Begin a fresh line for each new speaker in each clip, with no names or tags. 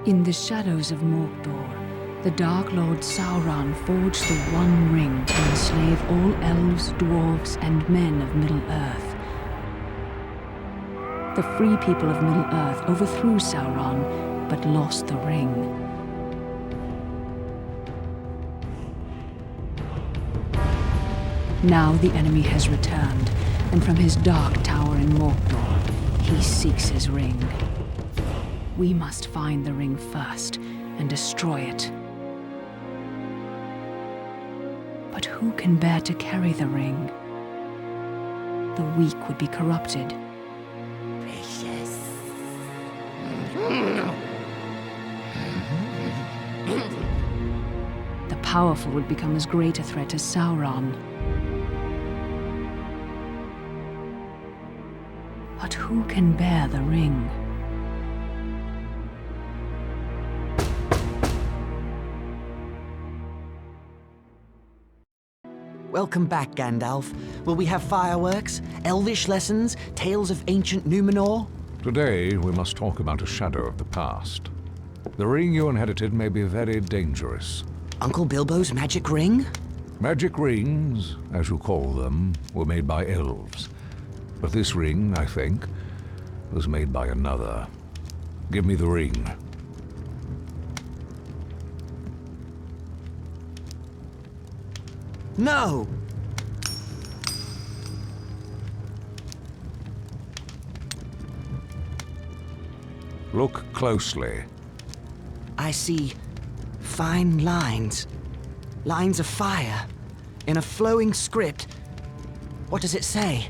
In the shadows of Mordor, the Dark Lord Sauron forged the One Ring to enslave all elves, dwarves, and men of Middle-earth. The free people of Middle-earth overthrew Sauron, but lost the ring. Now the enemy has returned, and from his dark tower in Mordor, he seeks his ring. We must find the ring first and destroy it. But who can bear to carry the ring? The weak would be corrupted.
Precious.
The powerful would become as great a threat as Sauron. But who can bear the ring?
Welcome back, Gandalf. Will we have fireworks, elvish lessons, tales of ancient Numenor?
Today, we must talk about a shadow of the past. The ring you inherited may be very dangerous.
Uncle Bilbo's magic ring?
Magic rings, as you call them, were made by elves. But this ring, I think, was made by another. Give me the ring.
No!
Look closely.
I see fine lines. Lines of fire. In a flowing script. What does it say?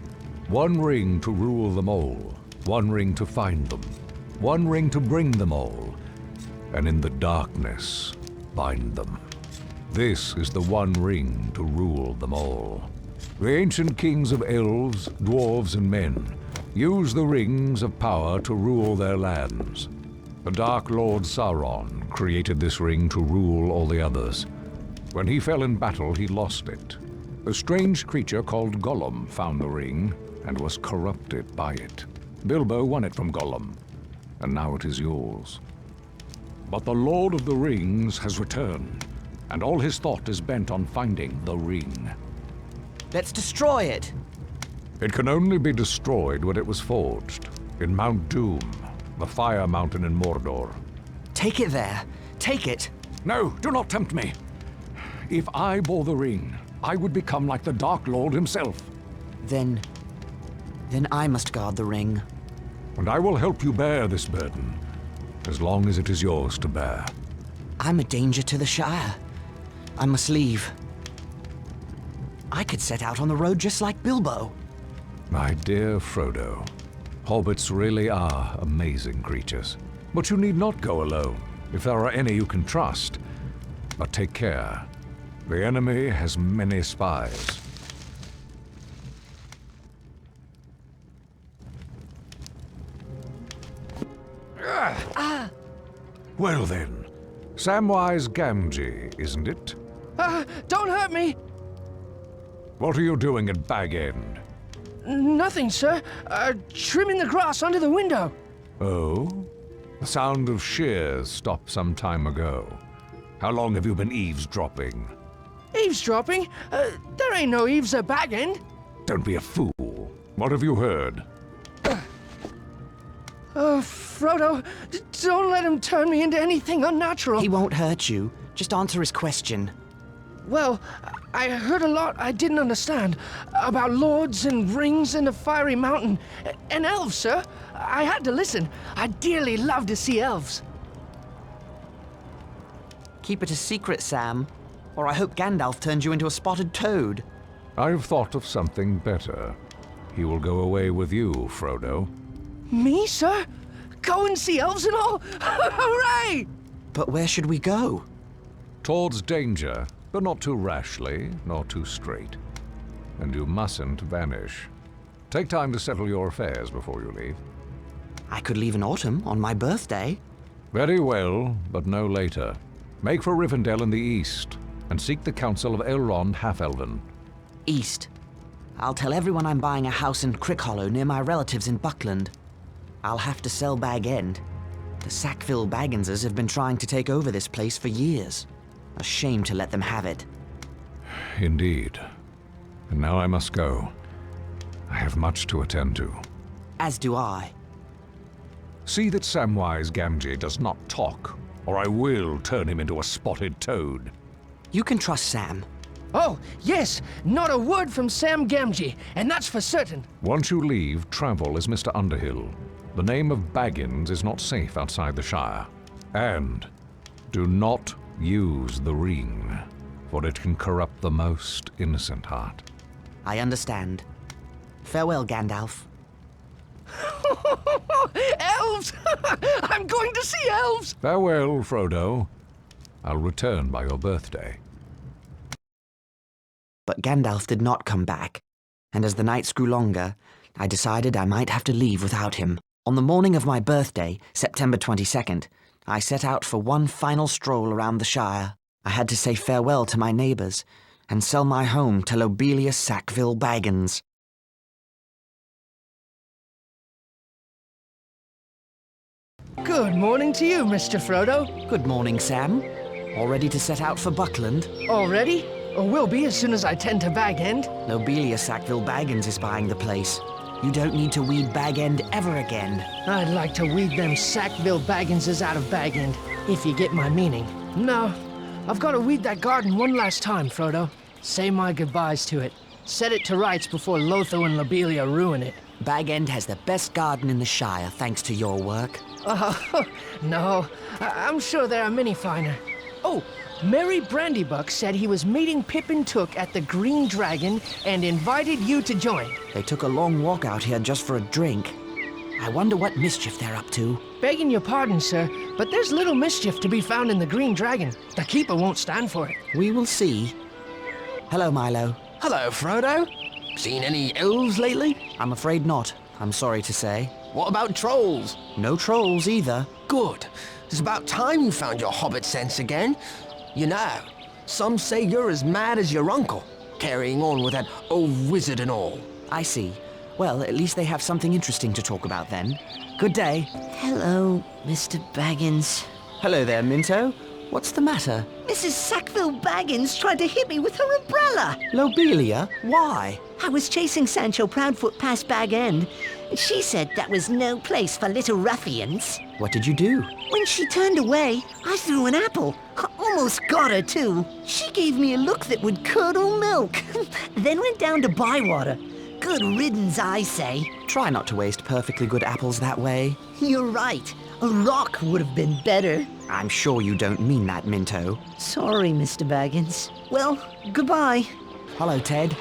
One ring to rule them all. One ring to find them. One ring to bring them all. And in the darkness, bind them. This is the One Ring to rule them all. The ancient kings of elves, dwarves, and men used the rings of power to rule their lands. The Dark Lord Sauron created this ring to rule all the others. When he fell in battle, he lost it. A strange creature called Gollum found the ring and was corrupted by it. Bilbo won it from Gollum, and now it is yours. But the Lord of the Rings has returned, and all his thought is bent on finding the ring.
Let's destroy it!
It can only be destroyed when it was forged, in Mount Doom, the Fire Mountain in Mordor.
Take it there. Take it.
No, do not tempt me. If I bore the ring, I would become like the Dark Lord himself.
Then I must guard the ring.
And I will help you bear this burden, as long as it is yours to bear.
I'm a danger to the Shire. I must leave. I could set out on the road just like Bilbo.
My dear Frodo, hobbits really are amazing creatures. But you need not go alone, if there are any you can trust. But take care. The enemy has many spies. Well then, Samwise Gamgee, isn't it?
Don't hurt me!
What are you doing at Bag End?
Nothing, sir. Trimming the grass under the window.
Oh? The sound of shears stopped some time ago. How long have you been eavesdropping?
Eavesdropping? There ain't no eaves at Bag End.
Don't be a fool. What have you heard?
Frodo, don't let him turn me into anything unnatural.
He won't hurt you. Just answer his question.
Well, I heard a lot I didn't understand about lords and rings in the fiery mountain. And elves, sir. I had to listen. I dearly love to see elves.
Keep it a secret, Sam. Or I hope Gandalf turns you into a spotted toad.
I've thought of something better. He will go away with you, Frodo.
Me, sir? Go and see elves and all? Hooray!
But where should we go?
Towards danger, but not too rashly, nor too straight. And you mustn't vanish. Take time to settle your affairs before you leave.
I could leave in autumn, on my birthday.
Very well, but no later. Make for Rivendell in the east, and seek the counsel of Elrond Half-Elven.
East. I'll tell everyone I'm buying a house in Crickhollow near my relatives in Buckland. I'll have to sell Bag End. The Sackville Bagginses have been trying to take over this place for years. A shame to let them have it.
Indeed. And now I must go. I have much to attend to.
As do I.
See that Samwise Gamgee does not talk, or I will turn him into a spotted toad.
You can trust Sam.
Oh, yes, not a word from Sam Gamgee, and that's for certain.
Once you leave, travel as Mr. Underhill. The name of Baggins is not safe outside the Shire. And do not use the ring, for it can corrupt the most innocent heart.
I understand. Farewell, Gandalf.
Elves! I'm going to see elves!
Farewell, Frodo. I'll return by your birthday.
But Gandalf did not come back, and as the nights grew longer, I decided I might have to leave without him. On the morning of my birthday, September 22nd, I set out for one final stroll around the Shire. I had to say farewell to my neighbors and sell my home to Lobelia Sackville Baggins.
Good morning to you, Mr. Frodo.
Good morning, Sam. All ready to set out for Buckland?
Already? Or will be as soon as I tend to Bag End.
Lobelia Sackville Baggins is buying the place. You don't need to weed Bag End ever again.
I'd like to weed them Sackville Bagginses out of Bag End, if you get my meaning. No, I've got to weed that garden one last time, Frodo. Say my goodbyes to it. Set it to rights before Lotho and Lobelia ruin it.
Bag End has the best garden in the Shire, thanks to your work.
No, I'm sure there are many finer. Oh, Merry Brandybuck said he was meeting Pippin Took at the Green Dragon and invited you to join.
They took a long walk out here just for a drink. I wonder what mischief they're up to.
Begging your pardon, sir, but there's little mischief to be found in the Green Dragon. The Keeper won't stand for it.
We will see. Hello, Milo.
Hello, Frodo. Seen any elves lately?
I'm afraid not, I'm sorry to say.
What about trolls?
No trolls either.
Good. It's about time you found your hobbit sense again. You know, some say you're as mad as your uncle, carrying on with that old wizard and all.
I see. Well, at least they have something interesting to talk about then. Good day.
Hello, Mr. Baggins.
Hello there, Minto. What's the matter?
Mrs. Sackville Baggins tried to hit me with her umbrella.
Lobelia? Why?
I was chasing Sancho Proudfoot past Bag End, and she said that was no place for little ruffians.
What did you do?
When she turned away, I threw an apple. I almost got her, too. She gave me a look that would curdle milk, then went down to Bywater. Good riddance, I say.
Try not to waste perfectly good apples that way.
You're right. A rock would have been better.
I'm sure you don't mean that, Minto.
Sorry, Mr. Baggins. Well, goodbye.
Hello, Ted.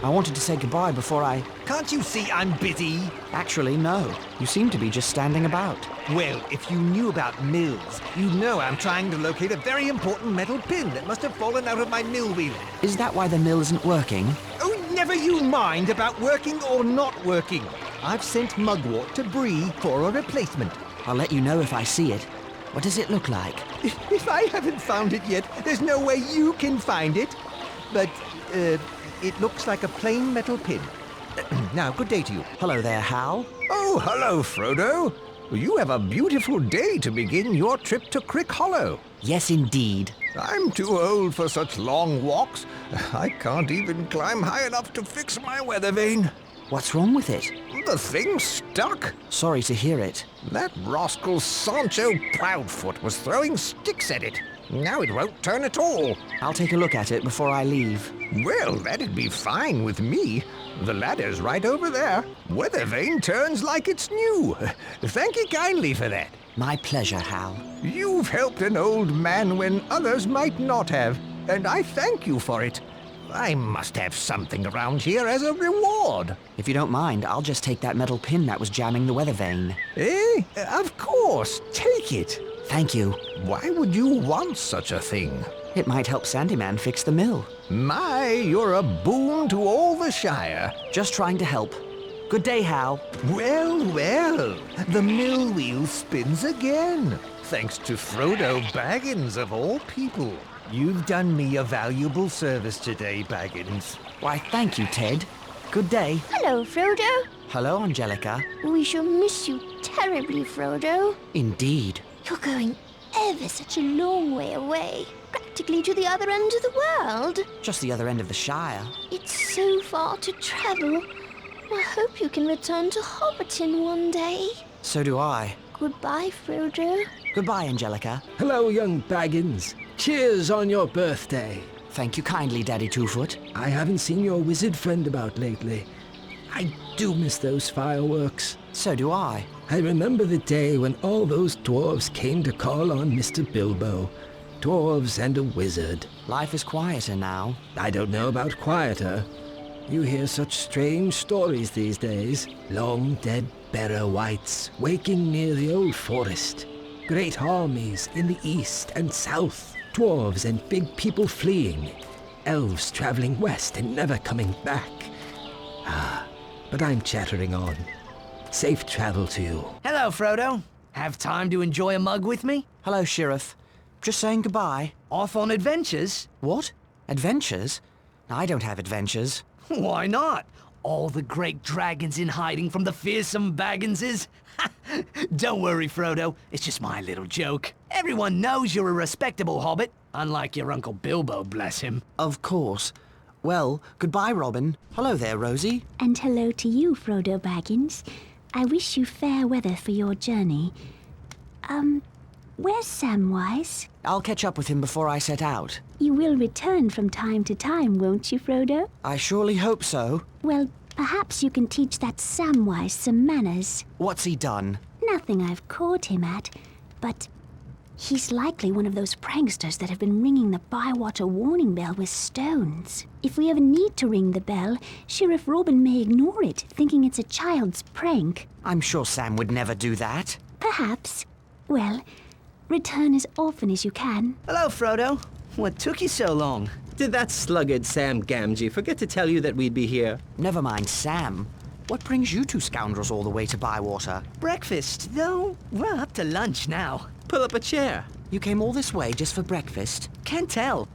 I wanted to say goodbye before I...
Can't you see I'm busy?
Actually, no. You seem to be just standing about.
Well, if you knew about mills, you'd know I'm trying to locate a very important metal pin that must have fallen out of my mill wheel.
Is that why the mill isn't working?
Oh, never you mind about working or not working. I've sent Mugwort to Bree for a replacement.
I'll let you know if I see it. What does it look like?
If I haven't found it yet, there's no way you can find it. But, it looks like a plain metal pin. Now, good day to you.
Hello there, Hal.
Oh, hello, Frodo. You have a beautiful day to begin your trip to Crick Hollow.
Yes, indeed.
I'm too old for such long walks. I can't even climb high enough to fix my weather vane.
What's wrong with it?
The thing's stuck.
Sorry to hear it.
That rascal Sancho Proudfoot was throwing sticks at it. Now it won't turn at all.
I'll take a look at it before I leave.
Well, that'd be fine with me. The ladder's right over there. Weather vane turns like it's new. Thank you kindly for that.
My pleasure, Hal.
You've helped an old man when others might not have, and I thank you for it. I must have something around here as a reward.
If you don't mind, I'll just take that metal pin that was jamming the weather vane.
Eh? Of course. Take it.
Thank you.
Why would you want such a thing?
It might help Sandyman fix the mill.
My, you're a boon to all the Shire.
Just trying to help. Good day, Hal.
Well, well, the mill wheel spins again. Thanks to Frodo Baggins, of all people. You've done me a valuable service today, Baggins.
Why, thank you, Ted. Good day.
Hello, Frodo.
Hello, Angelica.
We shall miss you terribly, Frodo.
Indeed.
You're going ever such a long way away, practically to the other end of the world.
Just the other end of the Shire.
It's so far to travel. I hope you can return to Hobbiton one day.
So do I.
Goodbye, Frodo.
Goodbye, Angelica.
Hello, young Baggins. Cheers on your birthday.
Thank you kindly, Daddy Twofoot.
I haven't seen your wizard friend about lately. I do miss those fireworks.
So do I.
I remember the day when all those dwarves came to call on Mr. Bilbo. Dwarves and a wizard.
Life is quieter now.
I don't know about quieter. You hear such strange stories these days. Long dead Barrow Wights waking near the old forest. Great armies in the east and south. Dwarves and big people fleeing. Elves traveling west and never coming back. But I'm chattering on. Safe travel to you.
Hello, Frodo. Have time to enjoy a mug with me?
Hello, Sheriff. Just saying goodbye.
Off on adventures?
What? Adventures? I don't have adventures.
Why not? All the great dragons in hiding from the fearsome Bagginses? Don't worry, Frodo. It's just my little joke. Everyone knows you're a respectable hobbit, unlike your Uncle Bilbo, bless him.
Of course. Well, goodbye, Robin. Hello there, Rosie.
And hello to you, Frodo Baggins. I wish you fair weather for your journey. Where's Samwise?
I'll catch up with him before I set out.
You will return from time to time, won't you, Frodo?
I surely hope so.
Well, perhaps you can teach that Samwise some manners.
What's he done?
Nothing I've caught him at, but he's likely one of those pranksters that have been ringing the Bywater warning bell with stones. If we ever need to ring the bell, Sheriff Robin may ignore it, thinking it's a child's prank.
I'm sure Sam would never do that.
Perhaps. Well, return as often as you can.
Hello, Frodo. What took you so long?
Did that sluggard Sam Gamgee forget to tell you that we'd be here?
Never mind Sam. What brings you two scoundrels all the way to Bywater?
Breakfast, though we're up to lunch now.
Pull up a chair.
You came all this way just for breakfast?
Can't tell.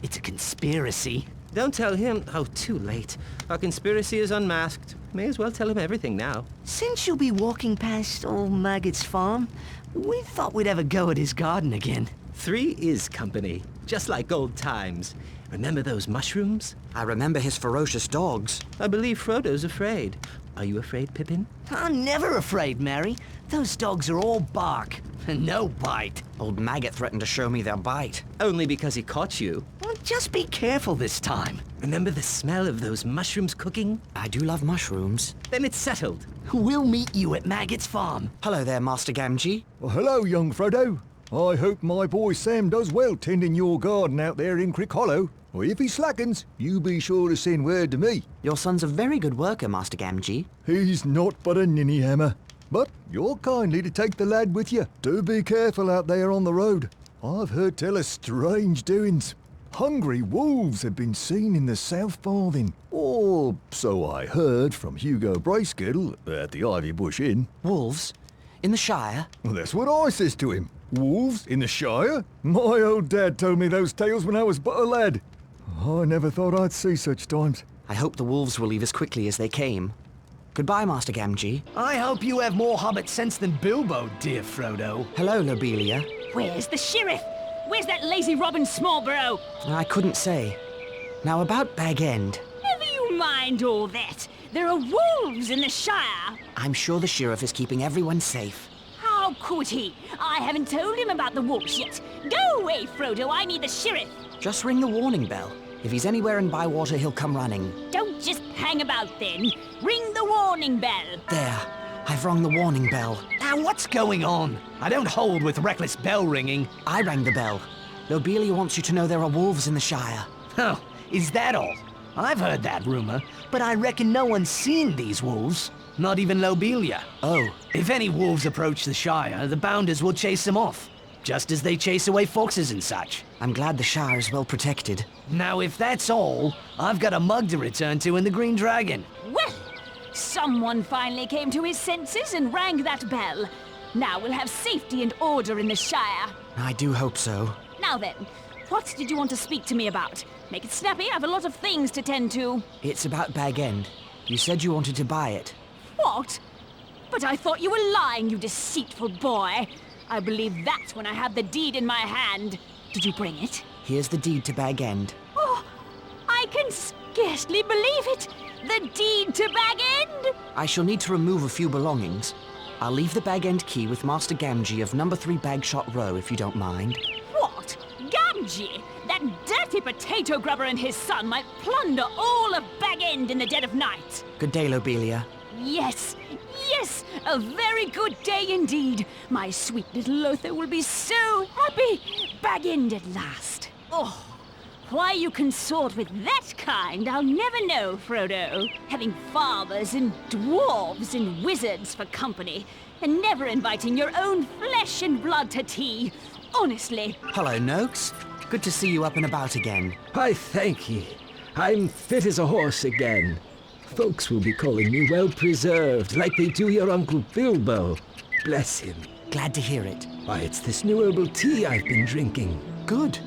It's a conspiracy.
Don't tell him. Oh, too late. Our conspiracy is unmasked. May as well tell him everything now.
Since you'll be walking past old Maggot's farm, we thought we'd have a go at his garden again.
3 is company, just like old times. Remember those mushrooms?
I remember his ferocious dogs.
I believe Frodo's afraid. Are you afraid, Pippin?
I'm never afraid, Mary. Those dogs are all bark and no bite.
Old Maggot threatened to show me their bite.
Only because he caught you.
Well, just be careful this time.
Remember the smell of those mushrooms cooking?
I do love mushrooms.
Then it's settled.
We'll meet you at Maggot's farm.
Hello there, Master Gamgee.
Well, hello, young Frodo. I hope my boy Sam does well tending your garden out there in Crick Hollow. Or if he slackens, you be sure to send word to me.
Your son's a very good worker, Master Gamgee.
He's not but a ninny hammer. But you're kindly to take the lad with you. Do be careful out there on the road. I've heard tell of strange doings. Hungry wolves have been seen in the South Farthing. Or so I heard from Hugo Bracegirdle at the Ivy Bush Inn.
Wolves? In the Shire?
Well, that's what I says to him. Wolves in the Shire? My old dad told me those tales when I was but a lad. I never thought I'd see such times.
I hope the wolves will leave as quickly as they came. Goodbye, Master Gamgee.
I hope you have more hobbit sense than Bilbo, dear Frodo.
Hello, Lobelia.
Where's the sheriff? Where's that lazy Robin Smallborough?
I couldn't say. Now about Bag End.
Never you mind all that. There are wolves in the Shire.
I'm sure the sheriff is keeping everyone safe.
How could he? I haven't told him about the wolves yet. Go away, Frodo. I need the sheriff.
Just ring the warning bell. If he's anywhere in Bywater, he'll come running.
Don't just hang about then. Ring the warning bell.
There. I've rung the warning bell.
Now what's going on? I don't hold with reckless bell ringing.
I rang the bell. Lobelia wants you to know there are wolves in the Shire.
Oh, is that all? I've heard that rumor, but I reckon no one's seen these wolves. Not even Lobelia.
Oh.
If any wolves approach the Shire, the Bounders will chase them off. Just as they chase away foxes and such.
I'm glad the Shire is well protected.
Now, if that's all, I've got a mug to return to in the Green Dragon.
Well, someone finally came to his senses and rang that bell. Now we'll have safety and order in the Shire.
I do hope so.
Now then, what did you want to speak to me about? Make it snappy, I have a lot of things to tend to.
It's about Bag End. You said you wanted to buy it.
What? But I thought you were lying, you deceitful boy. I believe that when I have the deed in my hand. Did you bring it?
Here's the deed to Bag End.
Oh, I can scarcely believe it. The deed to Bag End?
I shall need to remove a few belongings. I'll leave the Bag End key with Master Gamgee of number 3 Bagshot Row, if you don't mind.
What? Gamgee? That dirty potato grubber and his son might plunder all of Bag End in the dead of night.
Good day, Lobelia.
Yes, yes, a very good day indeed. My sweet little Lothar will be so happy. Bag End at last. Oh, why you consort with that kind, I'll never know, Frodo. Having fathers and dwarves and wizards for company, and never inviting your own flesh and blood to tea. Honestly.
Hello, Noakes. Good to see you up and about again.
I thank ye. I'm fit as a horse again. Folks will be calling me well-preserved, like they do your Uncle Bilbo. Bless him.
Glad to hear it.
Why, it's this new herbal tea I've been drinking.
Good.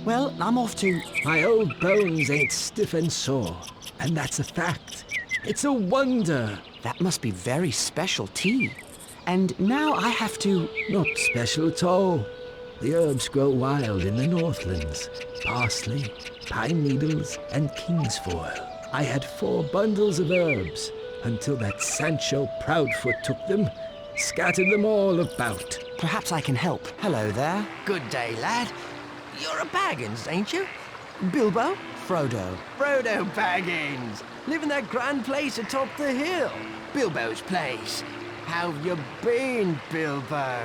Well, I'm off to...
My old bones ain't stiff and sore, and that's a fact. It's a wonder.
That must be very special tea. And now I have to...
Not special at all. The herbs grow wild in the Northlands. Parsley, pine needles, and kingsfoil. I had 4 bundles of herbs, until that Sancho Proudfoot took them, scattered them all about.
Perhaps I can help. Hello there.
Good day, lad. You're a Baggins, ain't you? Bilbo?
Frodo.
Frodo Baggins. Live in that grand place atop the hill. Bilbo's place. How've you been, Bilbo?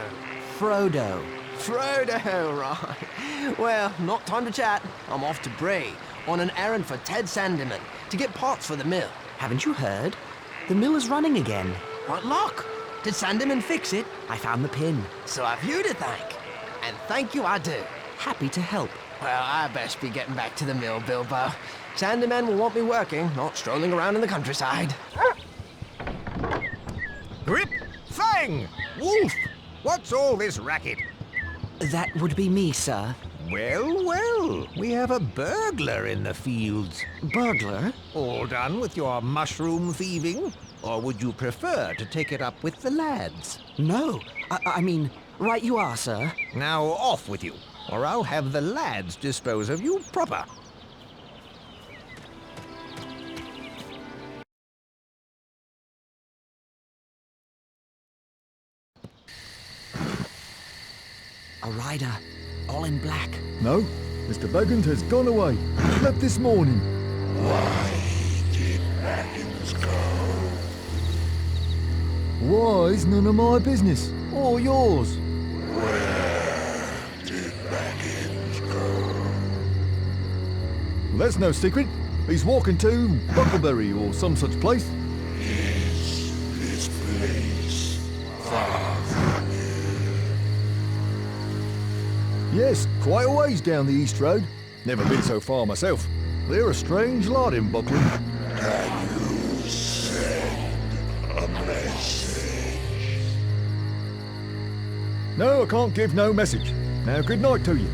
Frodo.
Frodo, right. Well, not time to chat. I'm off to Bree on an errand for Ted Sandeman to get parts for the mill.
Haven't you heard? The mill is running again.
What luck? Did Sandeman fix it?
I found the pin.
So I've you to thank. And thank you I do.
Happy to help.
Well, I best be getting back to the mill, Bilbo. Sandeman will want me working, not strolling around in the countryside.
Grip! Fang! Wolf! What's all this racket?
That would be me, sir.
Well, well, we have a burglar in the fields.
Burglar?
All done with your mushroom thieving? Or would you prefer to take it up with the lads?
No. I mean, right you are, sir.
Now off with you, or I'll have the lads dispose of you proper.
A rider, all in black.
No, Mr. Baggins has gone away. Left this morning.
Why did Baggins go?
Why's none of my business, or yours.
Where did Baggins go?
That's no secret. He's walking to Buckleberry or some such place.
Is this place far from here?
Yes, quite a ways down the East Road. Never been so far myself. They're a strange lot in Buckland.
Can you send a message?
No, I can't give no message. Now, good night to you.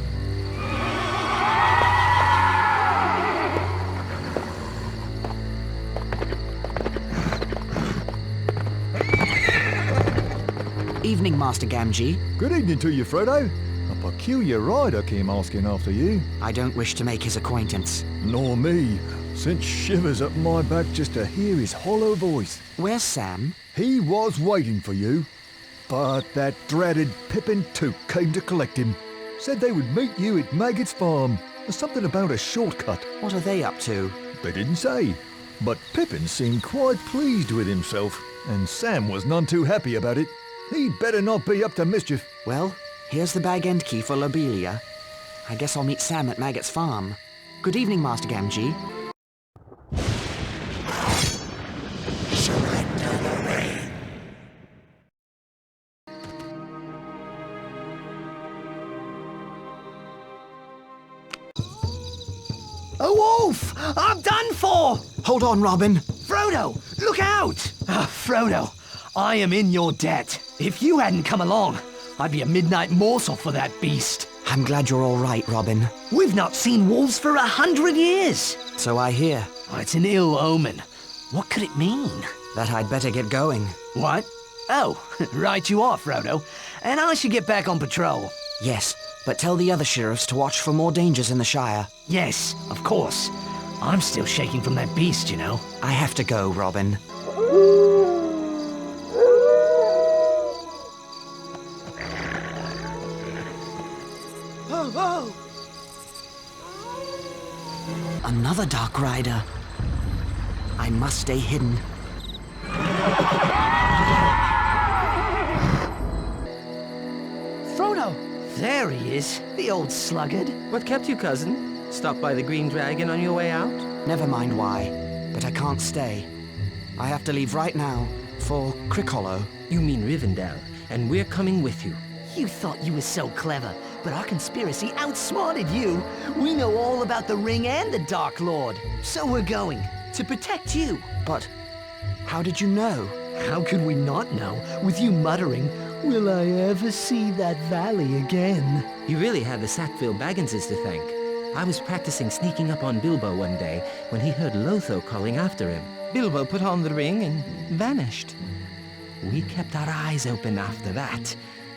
Evening, Master Gamgee.
Good evening to you, Frodo. A peculiar rider came asking after you.
I don't wish to make his acquaintance.
Nor me. Sent shivers up my back just to hear his hollow voice.
Where's Sam?
He was waiting for you. But that dreaded Pippin Took came to collect him. Said they would meet you at Maggot's farm. There's something about a shortcut.
What are they up to?
They didn't say. But Pippin seemed quite pleased with himself, and Sam was none too happy about it. He'd better not be up to mischief.
Well, here's the Bag End key for Lobelia. I guess I'll meet Sam at Maggot's farm. Good evening, Master Gamgee.
Surrender the ring.
A wolf! I'm done for!
Hold on, Robin.
Frodo, look out! Frodo, I am in your debt. If you hadn't come along, I'd be a midnight morsel for that beast.
I'm glad you're all right, Robin.
We've not seen wolves for 100 years.
So I hear.
Oh, it's an ill omen. What could it mean?
That I'd better get going.
What? Oh, right you are, Frodo. And I should get back on patrol.
Yes, but tell the other sheriffs to watch for more dangers in the Shire.
Yes, of course. I'm still shaking from that beast, you know.
I have to go, Robin. Another Dark Rider. I must stay hidden.
Frodo!
There he is, the old sluggard.
What kept you, cousin? Stop by the Green Dragon on your way out?
Never mind why, but I can't stay. I have to leave right now for Crickhollow.
You mean Rivendell, and we're coming with you.
You thought you were so clever, but our conspiracy outsmarted you. We know all about the Ring and the Dark Lord. So we're going, to protect you.
But how did you know?
How could we not know, with you muttering, "Will I ever see that valley again?"
You really have the Sackville Bagginses to thank. I was practicing sneaking up on Bilbo one day when he heard Lotho calling after him. Bilbo put on the ring and vanished. We kept our eyes open after that.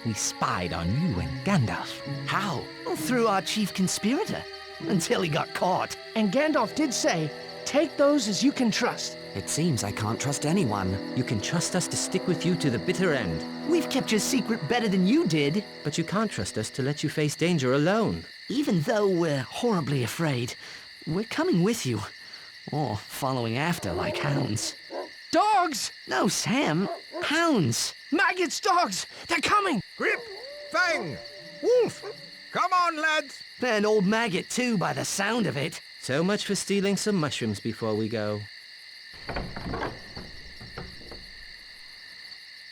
We spied on you and Gandalf.
How? Through our chief conspirator. Until he got caught.
And Gandalf did say, take those as you can trust.
It seems I can't trust anyone.
You can trust us to stick with you to the bitter end.
We've kept your secret better than you did.
But you can't trust us to let you face danger alone.
Even though we're horribly afraid, we're coming with you. Or following after like hounds.
Dogs!
No, Sam. Hounds.
Maggots, dogs! They're coming!
Grip! Fang! Wolf! Come on, lads!
And old Maggot, too, by the sound of it.
So much for stealing some mushrooms before we go.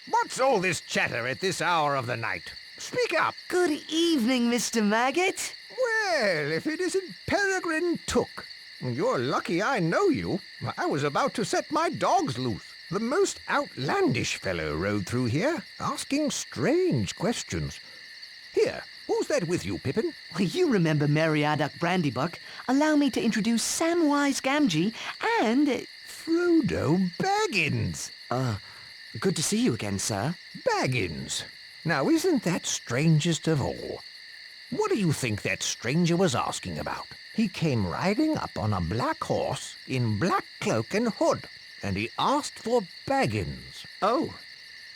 What's all this chatter at this hour of the night? Speak up!
Good evening, Mr. Maggot.
Well, if it isn't Peregrine Took. You're lucky I know you. I was about to set my dogs loose. The most outlandish fellow rode through here, asking strange questions. Here, who's that with you, Pippin?
Well, you remember Meriadoc Brandybuck. Allow me to introduce Samwise Gamgee and...
Frodo Baggins.
Good to see you again, sir.
Baggins. Now, isn't that strangest of all? What do you think that stranger was asking about? He came riding up on a black horse in black cloak and hood, and he asked for Baggins.
Oh,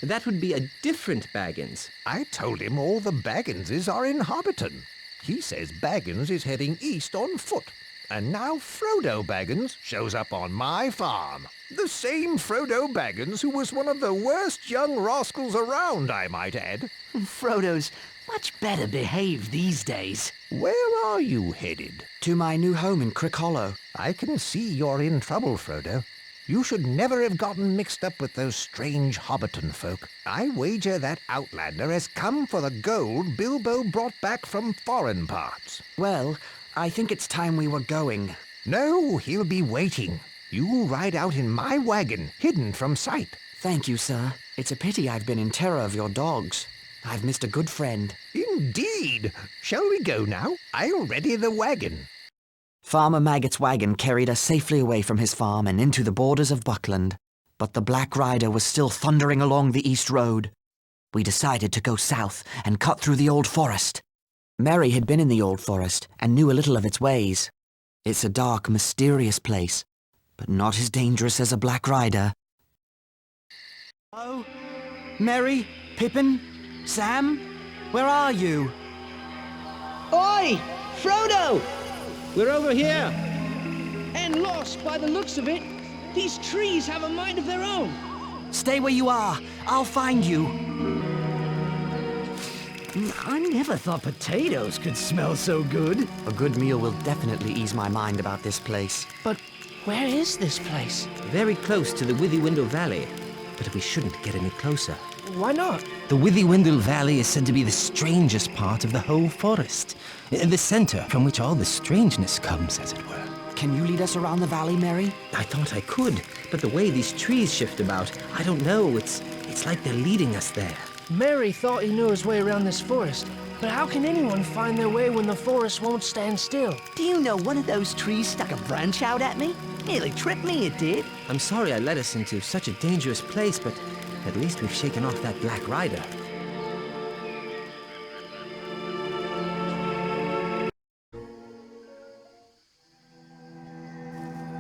that would be a different Baggins.
I told him all the Bagginses are in Hobbiton. He says Baggins is heading east on foot, and now Frodo Baggins shows up on my farm. The same Frodo Baggins who was one of the worst young rascals around, I might add.
Frodo's much better behaved these days.
Where are you headed?
To my new home in Crickhollow.
I can see you're in trouble, Frodo. You should never have gotten mixed up with those strange Hobbiton folk. I wager that outlander has come for the gold Bilbo brought back from foreign parts.
Well, I think it's time we were going.
No, he'll be waiting. You ride out in my wagon, hidden from sight.
Thank you, sir. It's a pity I've been in terror of your dogs. I've missed a good friend.
Indeed. Shall we go now? I'll ready the wagon.
Farmer Maggot's wagon carried us safely away from his farm and into the borders of Buckland. But the Black Rider was still thundering along the East Road. We decided to go south and cut through the Old Forest. Merry had been in the Old Forest and knew a little of its ways. It's a dark, mysterious place, but not as dangerous as a Black Rider. Oh, Merry, Pippin, Sam, where are you?
Oi! Frodo!
We're over here!
And lost by the looks of it. These trees have a mind of their own.
Stay where you are. I'll find you.
I never thought potatoes could smell so good.
A good meal will definitely ease my mind about this place.
But where is this place?
Very close to the Withywindle Valley, but we shouldn't get any closer.
Why not?
The Withywindle Valley is said to be the strangest part of the whole forest. The center from which all the strangeness comes, as it were.
Can you lead us around the valley, Merry?
I thought I could, but the way these trees shift about, I don't know. It's like they're leading us there.
Merry thought he knew his way around this forest. But how can anyone find their way when the forest won't stand still?
Do you know one of those trees stuck a branch out at me? Nearly tripped me, it did.
I'm sorry I led us into such a dangerous place, but At least we've shaken off that Black Rider.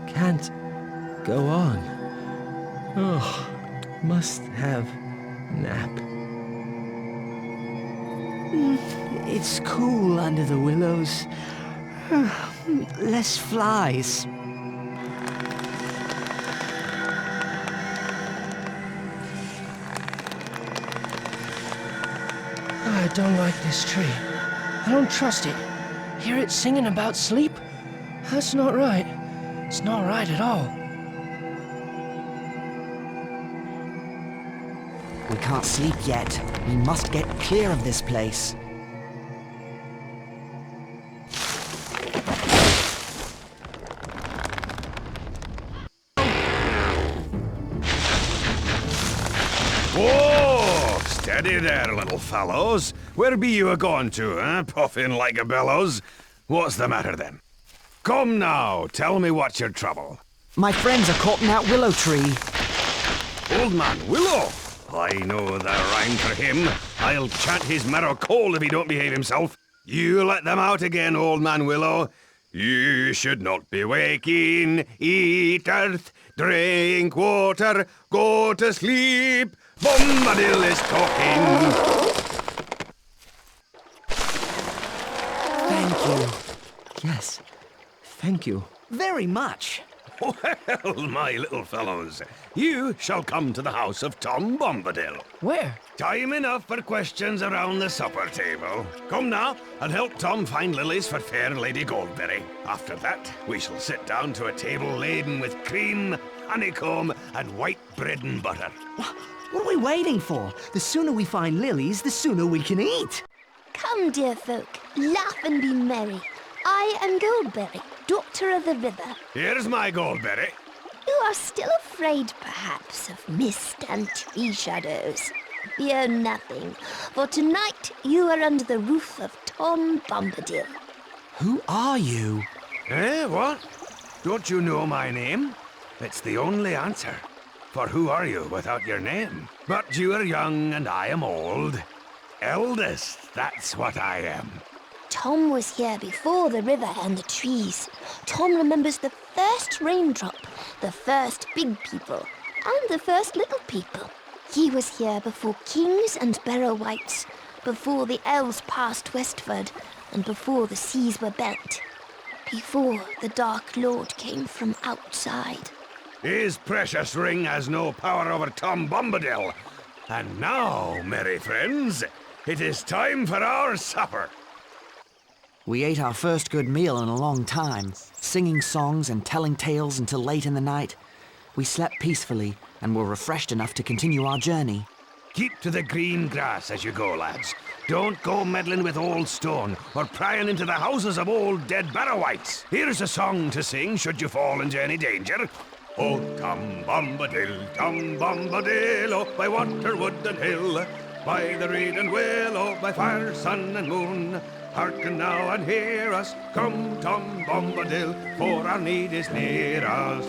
Can't go on. Oh, must have nap.
It's cool under the willows. Less flies.
I don't like this tree. I don't trust it. Hear it singing about sleep? That's not right. It's not right at all.
We can't sleep yet. We must get clear of this place.
Whoa! Steady there, little fellows. Where be you a-going to, eh? Puffing like a bellows. What's the matter then? Come now, tell me what's your trouble.
My friends are caught in that willow tree.
Old Man Willow? I know the rhyme for him. I'll chant his marrow cold if he don't behave himself. You let them out again, Old Man Willow. You should not be waking. Eat earth, drink water, go to sleep. Bombadil is talking.
Thank you.
Yes, thank you.
Very much.
Well, my little fellows, you shall come to the house of Tom Bombadil.
Where?
Time enough for questions around the supper table. Come now, and help Tom find lilies for fair Lady Goldberry. After that, we shall sit down to a table laden with cream, honeycomb, and white bread and butter.
What are we waiting for? The sooner we find lilies, the sooner we can eat.
Come, dear folk, laugh and be merry. I am Goldberry, Doctor of the River.
Here's my Goldberry.
You are still afraid, perhaps, of mist and tree shadows. Fear nothing, for tonight you are under the roof of Tom Bombadil.
Who are you?
Eh, what? Don't you know my name? It's the only answer. For who are you without your name? But you are young and I am old. Eldest, that's what I am.
Tom was here before the river and the trees. Tom remembers the first raindrop, the first big people, and the first little people. He was here before kings and barrow-wights, before the elves passed westward, and before the seas were bent, before the Dark Lord came from outside.
His precious ring has no power over Tom Bombadil. And now, merry friends, it is time for our supper.
We ate our first good meal in a long time, singing songs and telling tales until late in the night. We slept peacefully and were refreshed enough to continue our journey.
Keep to the green grass as you go, lads. Don't go meddling with old stone or prying into the houses of old dead barrow-wights. Here's a song to sing should you fall into any danger. Oh, Tom Bombadil, oh, by water, wood and hill, by the reed and willow, by fire, sun and moon. Hearken now and hear us, come Tom Bombadil, for our need is near us.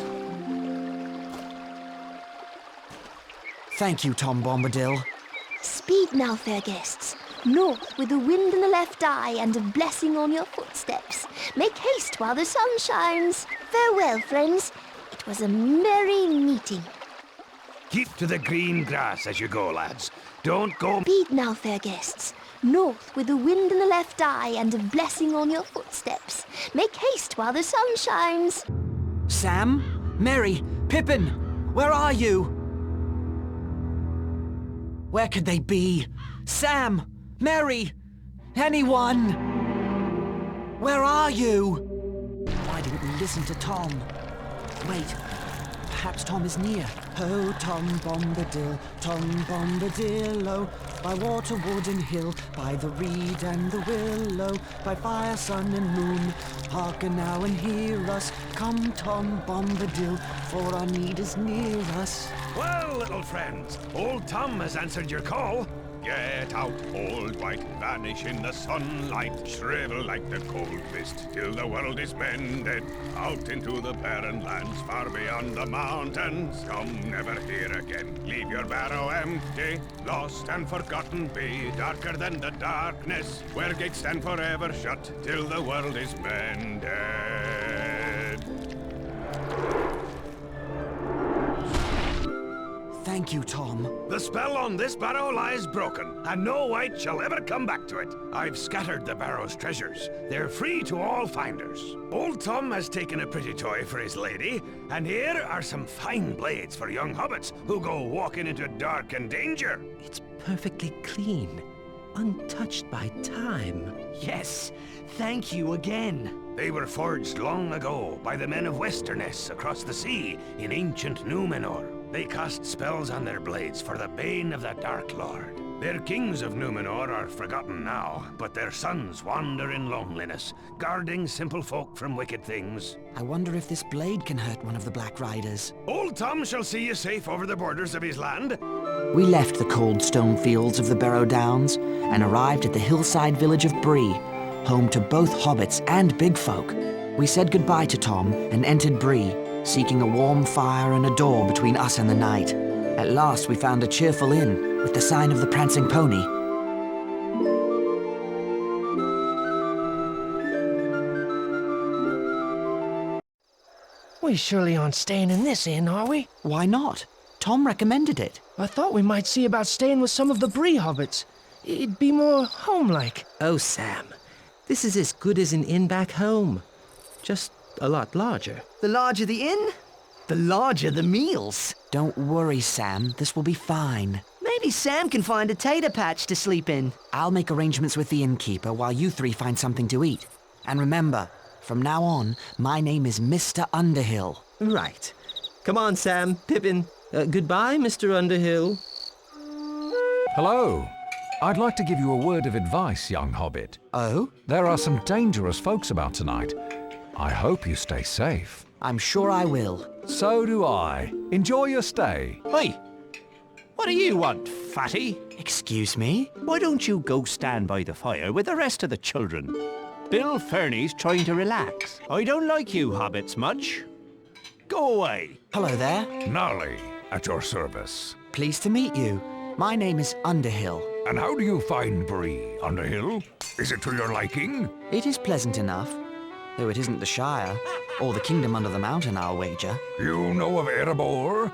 Thank you, Tom Bombadil.
Speed now, fair guests. North with the wind in the left eye and a blessing on your footsteps. Make haste while the sun shines. Farewell, friends. It was a merry meeting.
Keep to the green grass as you go, lads. Don't go...
Speed now, fair guests. North with the wind in the left eye and a blessing on your footsteps. Make haste while the sun shines.
Sam? Mary? Pippin? Where are you? Where could they be? Sam? Mary? Anyone? Where are you? Why didn't we listen to Tom? Wait, perhaps Tom is near. Oh, Tom Bombadil, oh, by water, wood and hill, by the reed and the willow, by fire, sun and moon. Hearken now and hear us, come Tom Bombadil, for our need is near us.
Well, little friends, old Tom has answered your call. Get out, old white, vanish in the sunlight, shrivel like the cold mist till the world is mended. Out into the barren lands, far beyond the mountains. Come never here again, leave your barrow empty. Lost and forgotten be, darker than the darkness, where gates stand forever shut till the world is mended.
Thank you, Tom.
The spell on this barrow lies broken, and no wight shall ever come back to it. I've scattered the barrow's treasures. They're free to all finders. Old Tom has taken a pretty toy for his lady, and here are some fine blades for young hobbits who go walking into dark and danger.
It's perfectly clean, untouched by time.
Yes, thank you again.
They were forged long ago by the men of Westerness across the sea in ancient Numenor. They cast spells on their blades for the bane of the Dark Lord. Their kings of Numenor are forgotten now, but their sons wander in loneliness, guarding simple folk from wicked things.
I wonder if this blade can hurt one of the Black Riders.
Old Tom shall see you safe over the borders of his land.
We left the cold stone fields of the Barrow Downs and arrived at the hillside village of Bree, home to both hobbits and big folk. We said goodbye to Tom and entered Bree, seeking a warm fire and a door between us and the night. At last we found a cheerful inn with the sign of the Prancing Pony.
We surely aren't staying in this inn, are we?
Why not? Tom recommended it.
I thought we might see about staying with some of the Bree hobbits. It'd be more home-like.
Oh, Sam, this is as good as an inn back home. Just a lot larger.
The larger the inn, the larger the meals.
Don't worry, Sam. This will be fine.
Maybe Sam can find a tater patch to sleep in.
I'll make arrangements with the innkeeper while you three find something to eat. And remember, from now on, my name is Mr. Underhill.
Right. Come on, Sam, Pippin. Goodbye, Mr. Underhill.
Hello. I'd like to give you a word of advice, young hobbit.
Oh?
There are some dangerous folks about tonight. I hope you stay safe.
I'm sure I will.
So do I. Enjoy your stay.
Hey, what do you want, fatty?
Excuse me?
Why don't you go stand by the fire with the rest of the children? Bill Fernie's trying to relax. I don't like you hobbits much. Go away.
Hello there.
Gnarly, at your service.
Pleased to meet you. My name is Underhill.
And how do you find Bree, Underhill? Is it to your liking?
It is pleasant enough. Though it isn't the Shire, or the Kingdom Under the Mountain, I'll wager.
You know of Erebor?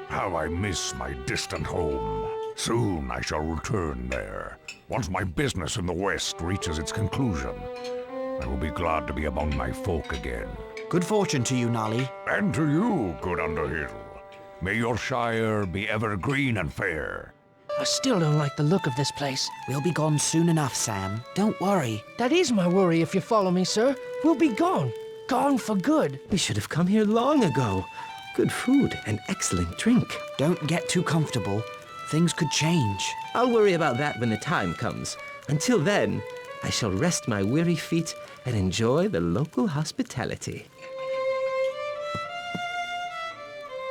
How I miss my distant home. Soon I shall return there. Once my business in the West reaches its conclusion, I will be glad to be among my folk again.
Good fortune to you, Nolly.
And to you, good Underhill. May your Shire be ever green and fair.
I still don't like the look of this place.
We'll be gone soon enough, Sam. Don't worry.
That is my worry, if you follow me, sir. We'll be gone. Gone for good.
We should have come here long ago. Good food and excellent drink.
Don't get too comfortable. Things could change.
I'll worry about that when the time comes. Until then, I shall rest my weary feet and enjoy the local hospitality.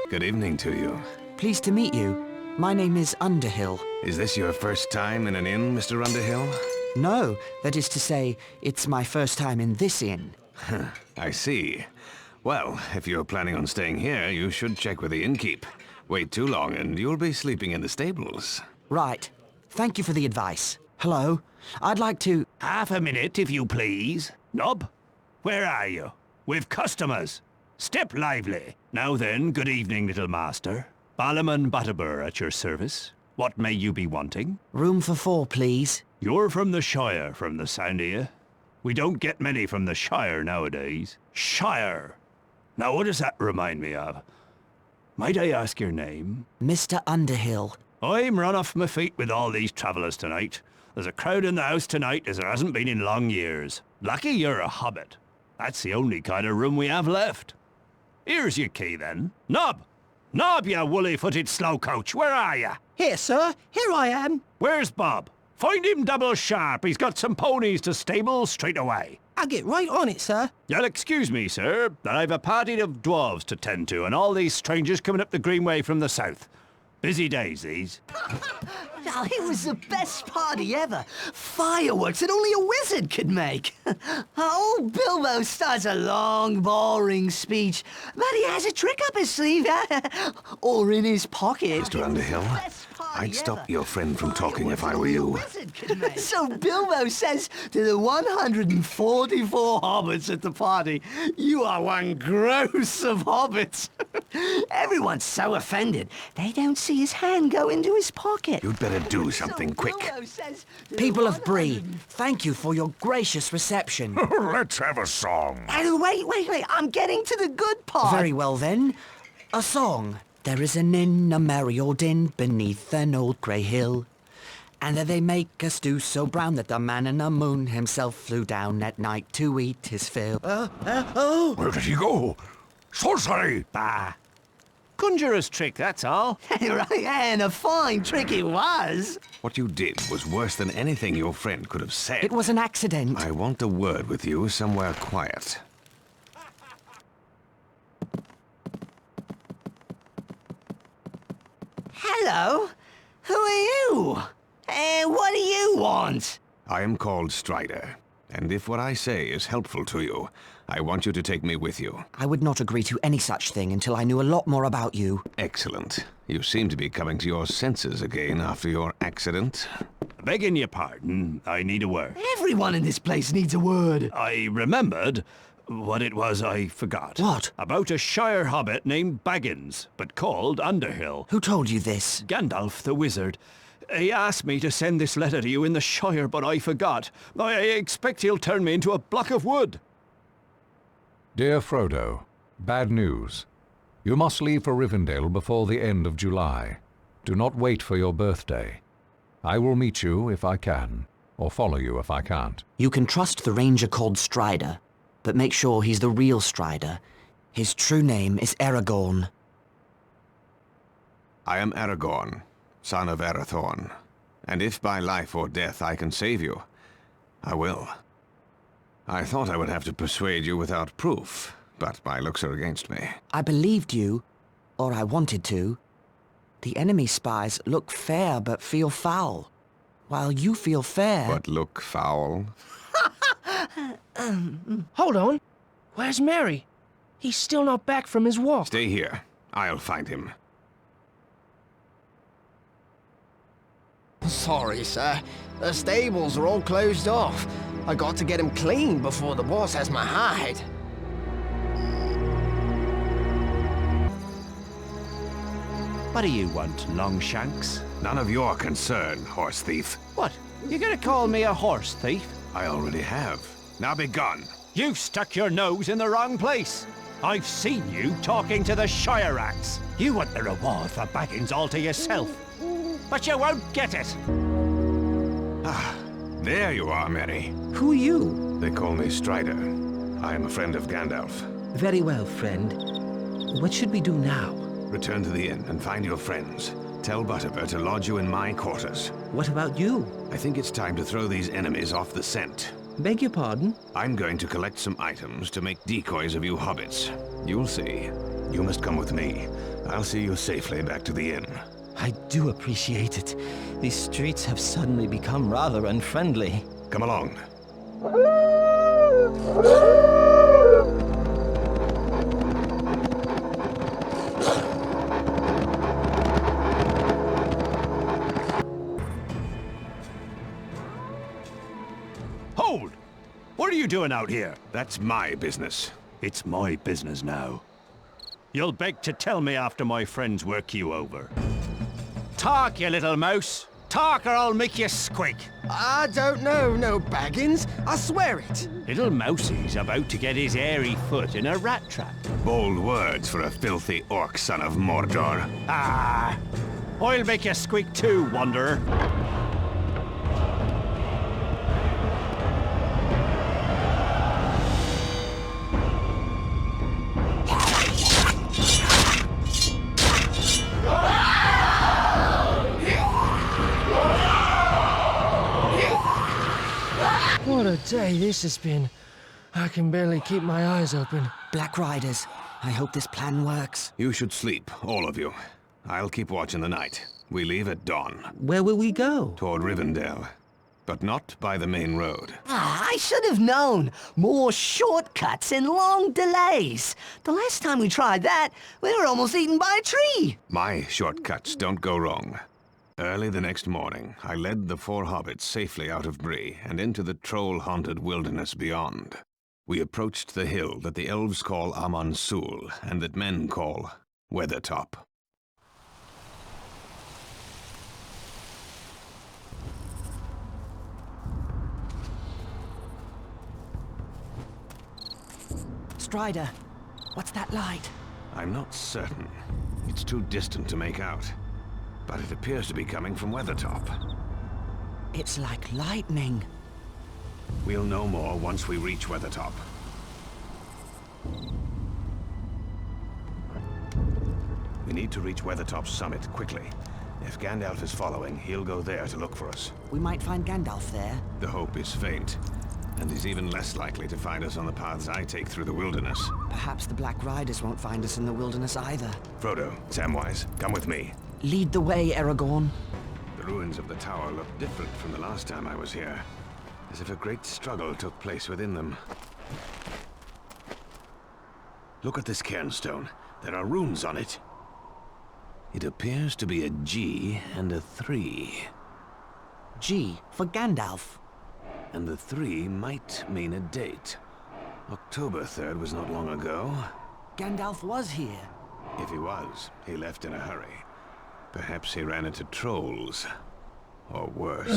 Good evening to you.
Pleased to meet you. My name is Underhill.
Is this your first time in an inn, Mr. Underhill?
No, that is to say, it's my first time in this inn.
I see. Well, if you're planning on staying here, you should check with the innkeep. Wait too long and you'll be sleeping in the stables.
Right. Thank you for the advice. Hello. I'd like to...
Half a minute, if you please. Nob, where are you? We've customers. Step lively. Now then, good evening, little master. Balliman Butterbur at your service. What may you be wanting?
Room for 4, please.
You're from the Shire, from the sound of you. We don't get many from the Shire nowadays. Shire! Now what does that remind me of? Might I ask your name?
Mr. Underhill.
I'm run off my feet with all these travellers tonight. There's a crowd in the house tonight as there hasn't been in long years. Lucky you're a hobbit. That's the only kind of room we have left. Here's your key, then. Nob! Nob, you woolly-footed slowcoach, where are you?
Here, sir. Here I am.
Where's Bob? Find him double sharp. He's got some ponies to stable straight away.
I'll get right on it, sir.
You'll excuse me, sir. I've a party of dwarves to tend to, and all these strangers coming up the Greenway from the south. Busy days, these.
Oh, it was the best party ever. Fireworks that only a wizard could make. Old Bilbo starts a long, boring speech, but he has a trick up his sleeve, or in his pocket.
Mr. Underhill, I'd stop your friend from talking if I were you.
So Bilbo says to the 144 hobbits at the party, "You are one gross of hobbits." Everyone's so offended, they don't see his hand go into his pocket.
You'd better do something quick.
People of Bree, thank you for your gracious reception.
Let's have a song.
Wait, I'm getting to the good part.
Very well then. A song. There is an inn, a merry old inn, beneath an old grey hill. And there they make a stew so brown that the man in the moon himself flew down at night to eat his fill.
Where did he go? Sorcery!
Bah. Conjurer's trick, that's all.
Right, and a fine trick it was.
What you did was worse than anything your friend could have said.
It was an accident.
I want a word with you somewhere quiet.
Hello? Who are you? And what do you want?
I am called Strider, and if what I say is helpful to you, I want you to take me with you.
I would not agree to any such thing until I knew a lot more about you.
Excellent. You seem to be coming to your senses again after your accident.
Begging your pardon, I need a word.
Everyone in this place needs a word.
I remembered what it was I forgot.
What?
About a Shire hobbit named Baggins, but called Underhill.
Who told you this?
Gandalf the wizard. He asked me to send this letter to you in the Shire, but I forgot. I expect he'll turn me into a block of wood.
Dear Frodo, bad news. You must leave for Rivendell before the end of July. Do not wait for your birthday. I will meet you if I can, or follow you if I can't.
You can trust the ranger called Strider, but make sure he's the real Strider. His true name is Aragorn.
I am Aragorn, son of Arathorn, and if by life or death I can save you, I will. I thought I would have to persuade you without proof, but my looks are against me.
I believed you, or I wanted to. The enemy spies look fair but feel foul, while you feel fair.
But look foul?
Hold on. Where's Merry? He's still not back from his walk.
Stay here. I'll find him.
Sorry, sir. The stables are all closed off. I got to get him clean before the boss has my hide.
What do you want, Longshanks?
None of your concern, horse thief.
What? You gonna call me a horse thief?
I already have. Now be gone.
You've stuck your nose in the wrong place. I've seen you talking to the Shire rats. You want the reward for Baggins all to yourself. But you won't get it.
Ah, there you are, Merry.
Who are you?
They call me Strider. I am a friend of Gandalf.
Very well, friend. What should we do now?
Return to the inn and find your friends. Tell Butterbur to lodge you in my quarters.
What about you?
I think it's time to throw these enemies off the scent.
Beg your pardon?
I'm going to collect some items to make decoys of you hobbits. You'll see. You must come with me. I'll see you safely back to the inn.
I do appreciate it. These streets have suddenly become rather unfriendly.
Come along.
Hold! What are you doing out here?
That's my business.
It's my business now. You'll beg to tell me after my friends work you over. Talk, you little mouse. Talk or I'll make you squeak.
I don't know, no Baggins. I swear it.
Little Mousie's about to get his hairy foot in a rat trap.
Bold words for a filthy orc son of Mordor.
Ah! I'll make you squeak too, wanderer.
What a day this has been. I can barely keep my eyes open.
Black Riders, I hope this plan works.
You should sleep, all of you. I'll keep watch in the night. We leave at dawn.
Where will we go?
Toward Rivendell. But not by the main road.
Ah, I should have known. More shortcuts and long delays. The last time we tried that, we were almost eaten by a tree.
My shortcuts don't go wrong. Early the next morning, I led the 4 hobbits safely out of Bree and into the troll-haunted wilderness beyond. We approached the hill that the elves call Amon Sul and that men call Weathertop.
Strider, what's that light?
I'm not certain. It's too distant to make out. But it appears to be coming from Weathertop.
It's like lightning.
We'll know more once we reach Weathertop. We need to reach Weathertop's summit quickly. If Gandalf is following, he'll go there to look for us.
We might find Gandalf there.
The hope is faint, and he's even less likely to find us on the paths I take through the wilderness.
Perhaps the Black Riders won't find us in the wilderness either.
Frodo, Samwise, come with me.
Lead the way, Aragorn.
The ruins of the tower look different from the last time I was here, as if a great struggle took place within them. Look at this cairnstone. There are runes on it. It appears to be a G and a 3.
G for Gandalf.
And the 3 might mean a date. October 3rd was not long ago.
Gandalf was here.
If he was, he left in a hurry. Perhaps he ran into trolls. Or worse.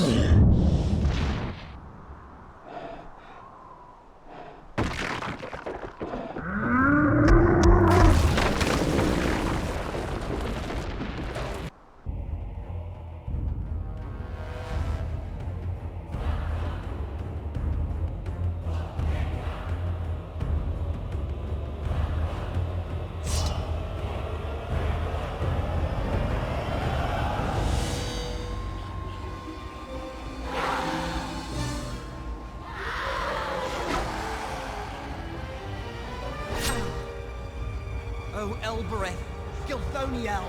Oh, Elbereth, Gilthoniel.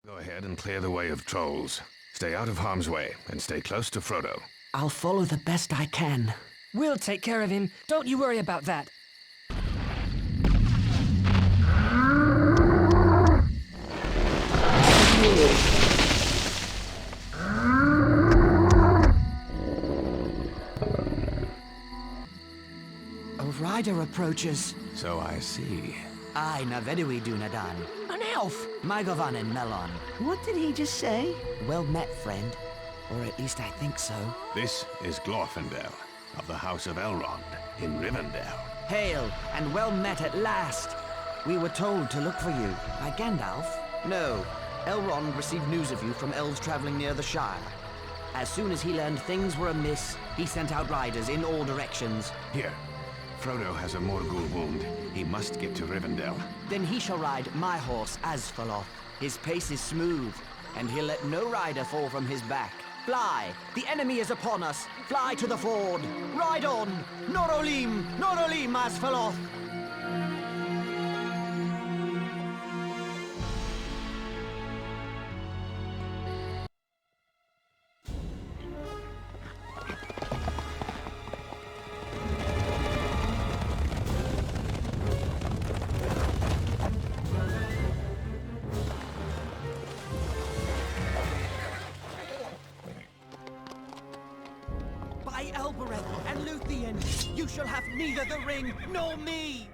Go ahead and clear the way of trolls. Stay out of harm's way, and stay close to Frodo.
I'll follow the best I can.
We'll take care of him. Don't you worry about that.
A rider approaches.
So I see.
I Navedui Dunadan.
An elf!
Mygovan and Melon. What did he just say? Well met, friend. Or at least I think so.
This is Glorfindel, of the House of Elrond, in Rivendell.
Hail, and well met at last. We were told to look for you. By Gandalf? No. Elrond received news of you from elves traveling near the Shire. As soon as he learned things were amiss, he sent out riders in all directions.
Here. Frodo has a Morgul wound. He must get to Rivendell.
Then he shall ride my horse, Asfaloth. His pace is smooth, and he'll let no rider fall from his back. Fly! The enemy is upon us! Fly to the ford! Ride on! Norolim! Norolim, Asfaloth! By Elbereth and Luthien, you shall have neither the ring nor me!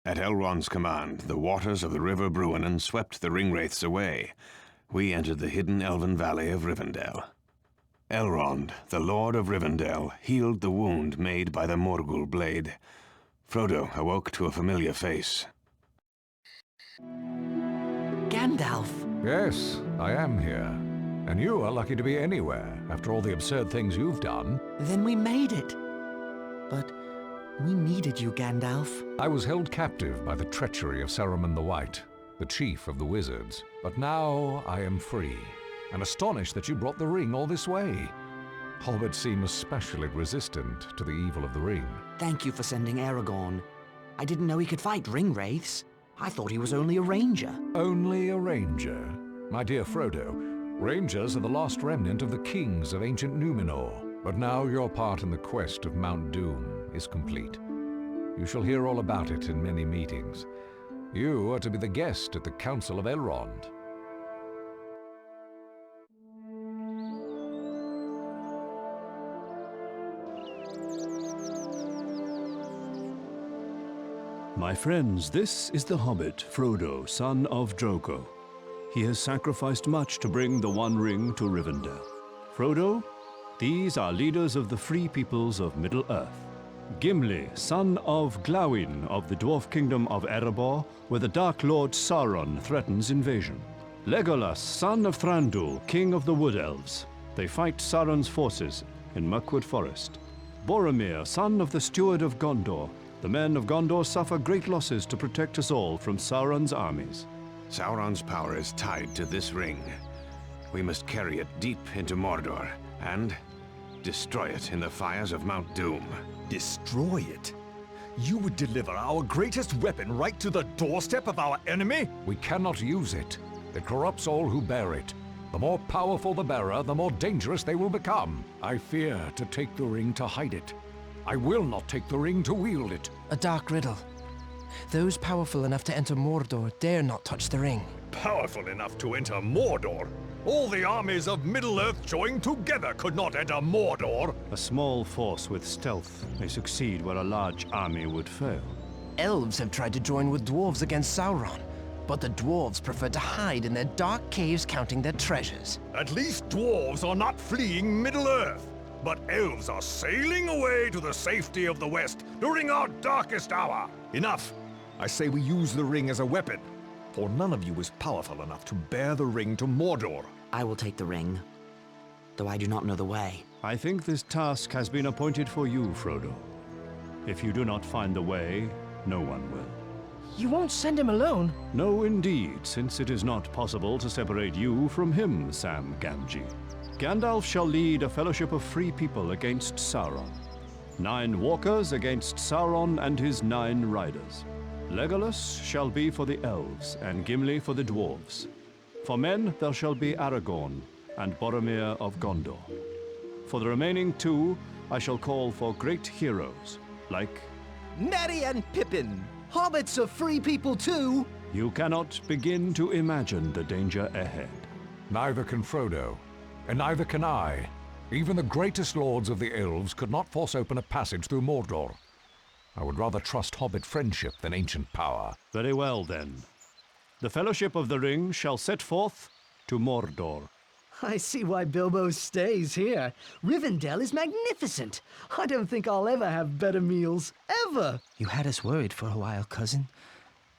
At Elrond's command, the waters of the River Bruinen swept the ringwraiths away. We entered the hidden elven valley of Rivendell. Elrond, the Lord of Rivendell, healed the wound made by the Morgul blade. Frodo awoke to a familiar face.
Gandalf!
Yes, I am here. And you are lucky to be anywhere, after all the absurd things you've done.
Then we made it. But we needed you, Gandalf.
I was held captive by the treachery of Saruman the White, the chief of the wizards. But now I am free, and astonished that you brought the ring all this way. Hobbits seem especially resistant to the evil of the ring.
Thank you for sending Aragorn. I didn't know he could fight ringwraiths. I thought he was only a ranger.
Only a ranger? My dear Frodo, rangers are the last remnant of the kings of ancient Numenor. But now your part in the quest of Mount Doom is complete. You shall hear all about it in many meetings. You are to be the guest at the Council of Elrond.
My friends, this is the Hobbit, Frodo, son of Drogo. He has sacrificed much to bring the One Ring to Rivendell. Frodo, these are leaders of the free peoples of Middle-earth. Gimli, son of Glawin of the dwarf kingdom of Erebor, where the Dark Lord Sauron threatens invasion. Legolas, son of Thranduil, king of the Wood Elves. They fight Sauron's forces in Mirkwood Forest. Boromir, son of the Steward of Gondor. The men of Gondor suffer great losses to protect us all from Sauron's armies.
Sauron's power is tied to this ring. We must carry it deep into Mordor and destroy it in the fires of Mount Doom.
Destroy it? You would deliver our greatest weapon right to the doorstep of our enemy?
We cannot use it. It corrupts all who bear it. The more powerful the bearer, the more dangerous they will become. I fear to take the ring to hide it. I will not take the ring to wield it.
A dark riddle. Those powerful enough to enter Mordor dare not touch the ring.
Powerful enough to enter Mordor? All the armies of Middle-earth joined together could not enter Mordor.
A small force with stealth may succeed where a large army would fail.
Elves have tried to join with dwarves against Sauron, but the dwarves prefer to hide in their dark caves counting their treasures.
At least dwarves are not fleeing Middle-earth, but elves are sailing away to the safety of the West during our darkest hour. Enough! I say we use the ring as a weapon, for none of you is powerful enough to bear the ring to Mordor.
I will take the ring, though I do not know the way.
I think this task has been appointed for you, Frodo. If you do not find the way, no one will.
You won't send him alone?
No, indeed, since it is not possible to separate you from him, Sam Gamgee. Gandalf shall lead a fellowship of free people against Sauron. 9 walkers against Sauron and his 9 riders. Legolas shall be for the elves, and Gimli for the dwarves. For men there shall be Aragorn and Boromir of Gondor. For the remaining 2, I shall call for great heroes, like...
Merry and Pippin! Hobbits are free people too!
You cannot begin to imagine the danger ahead.
Neither can Frodo, and neither can I. Even the greatest lords of the elves could not force open a passage through Mordor. I would rather trust Hobbit friendship than ancient power.
Very well, then. The Fellowship of the Ring shall set forth to Mordor.
I see why Bilbo stays here. Rivendell is magnificent. I don't think I'll ever have better meals. Ever!
You had us worried for a while, cousin.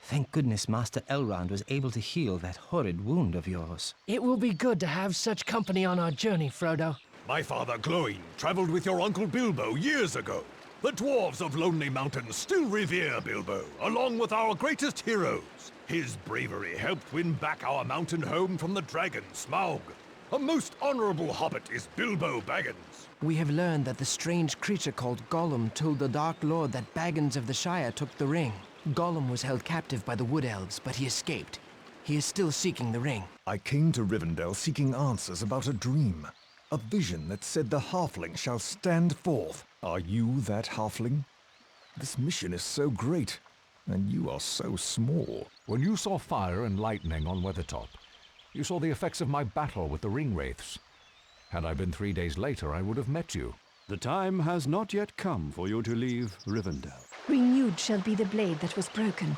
Thank goodness Master Elrond was able to heal that horrid wound of yours.
It will be good to have such company on our journey, Frodo.
My father Glóin traveled with your Uncle Bilbo years ago. The dwarves of Lonely Mountain still revere Bilbo, along with our greatest heroes. His bravery helped win back our mountain home from the dragon, Smaug. A most honorable hobbit is Bilbo Baggins.
We have learned that the strange creature called Gollum told the Dark Lord that Baggins of the Shire took the ring. Gollum was held captive by the Wood Elves, but he escaped. He is still seeking the ring.
I came to Rivendell seeking answers about a dream. A vision that said the halfling shall stand forth. Are you that halfling? This mission is so great, and you are so small.
When you saw fire and lightning on Weathertop, you saw the effects of my battle with the ringwraiths. Had I been 3 days later, I would have met you.
The time has not yet come for you to leave Rivendell.
We knew
Renewed shall be the blade that was broken.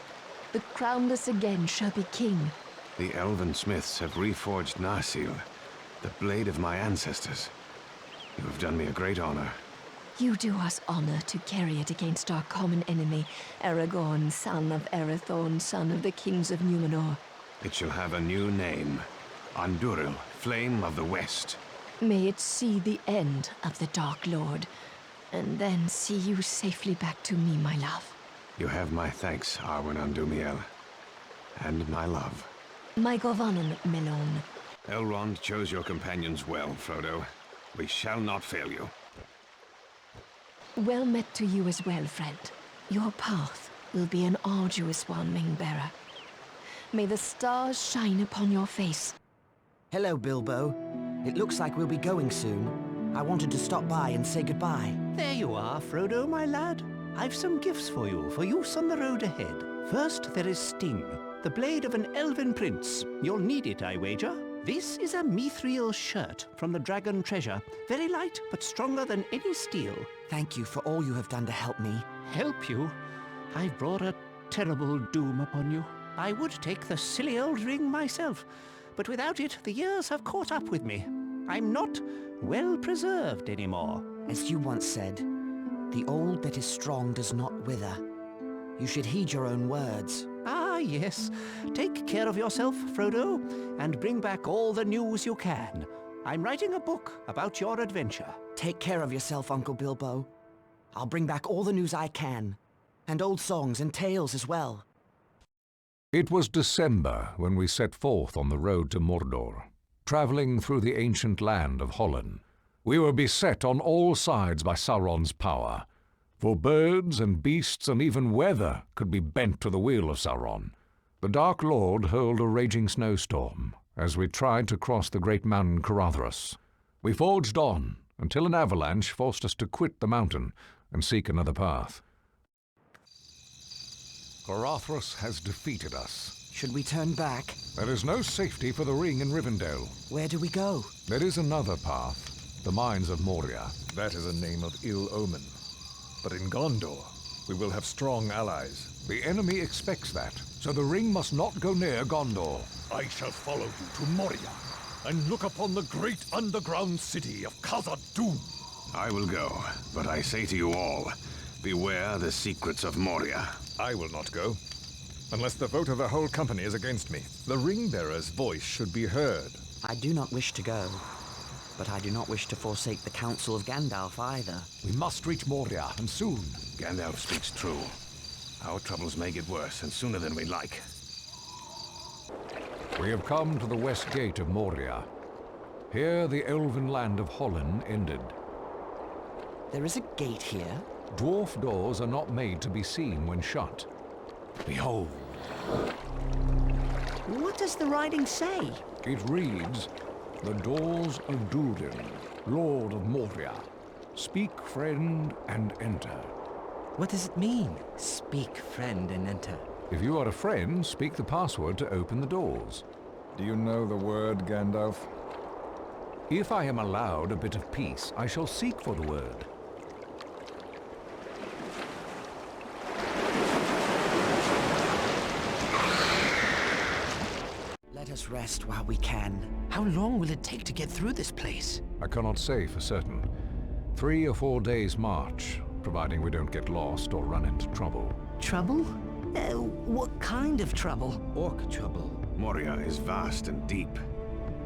The crownless again shall be king.
The elven smiths have reforged Narsil, the blade of my ancestors. You have done me a great honor.
You do us honor to carry it against our common enemy, Aragorn, son of Arathorn, son of the kings of Numenor.
It shall have a new name. Andúril, Flame of the West.
May it see the end of the Dark Lord, and then see you safely back to me, my love.
You have my thanks, Arwen Andumiel. And my love.
My Govanen, Melon.
Elrond chose your companions well, Frodo. We shall not fail you.
Well met to you as well, friend. Your path will be an arduous one, Mingbearer. May the stars shine upon your face.
Hello, Bilbo. It looks like we'll be going soon. I wanted to stop by and say goodbye.
There you are, Frodo, my lad. I've some gifts for you, for use on the road ahead. First, there is Sting, the blade of an elven prince. You'll need it, I wager. This is a mithril shirt from the Dragon Treasure. Very light, but stronger than any steel.
Thank you for all you have done to help me.
Help you? I've brought a terrible doom upon you. I would take the silly old ring myself, but without it, the years have caught up with me. I'm not well preserved anymore.
As you once said, the old that is strong does not wither. You should heed your own words.
Ah, yes. Take care of yourself, Frodo, and bring back all the news you can. I'm writing a book about your adventure.
Take care of yourself, Uncle Bilbo. I'll bring back all the news I can, and old songs and tales as well.
It was December when we set forth on the road to Mordor, travelling through the ancient land of Hollin. We were beset on all sides by Sauron's power, for birds and beasts and even weather could be bent to the will of Sauron. The Dark Lord hurled a raging snowstorm as we tried to cross the great mountain Caradhras. We forged on until an avalanche forced us to quit the mountain and seek another path. Caradhras has defeated us.
Should we turn back?
There is no safety for the ring in Rivendell.
Where do we go?
There is another path, the mines of Moria.
That is a name of ill omen. But in Gondor, we will have strong allies.
The enemy expects that, so the ring must not go near Gondor.
I shall follow you to Moria and look upon the great underground city of Khazad-dûm.
I will go, but I say to you all, beware the secrets of Moria.
I will not go, unless the vote of the whole company is against me. The ring-bearer's voice should be heard.
I do not wish to go, but I do not wish to forsake the counsel of Gandalf either.
We must reach Moria, and soon.
Gandalf speaks true. Our troubles may get worse, and sooner than we'd like.
We have come to the west gate of Moria. Here the elven land of Hollin ended.
There is a gate here?
Dwarf doors are not made to be seen when shut. Behold.
What does the writing say?
It reads, "The doors of Durin, Lord of Moria. Speak, friend, and enter."
What does it mean? Speak, friend, and enter.
If you are a friend, speak the password to open the doors.
Do you know the word, Gandalf?
If I am allowed a bit of peace, I shall seek for the word.
Let us rest while we can.
How long will it take to get through this place?
I cannot say for certain. 3 or 4 days' march, providing we don't get lost or run into trouble.
Trouble? What kind of trouble?
Orc trouble.
Moria is vast and deep.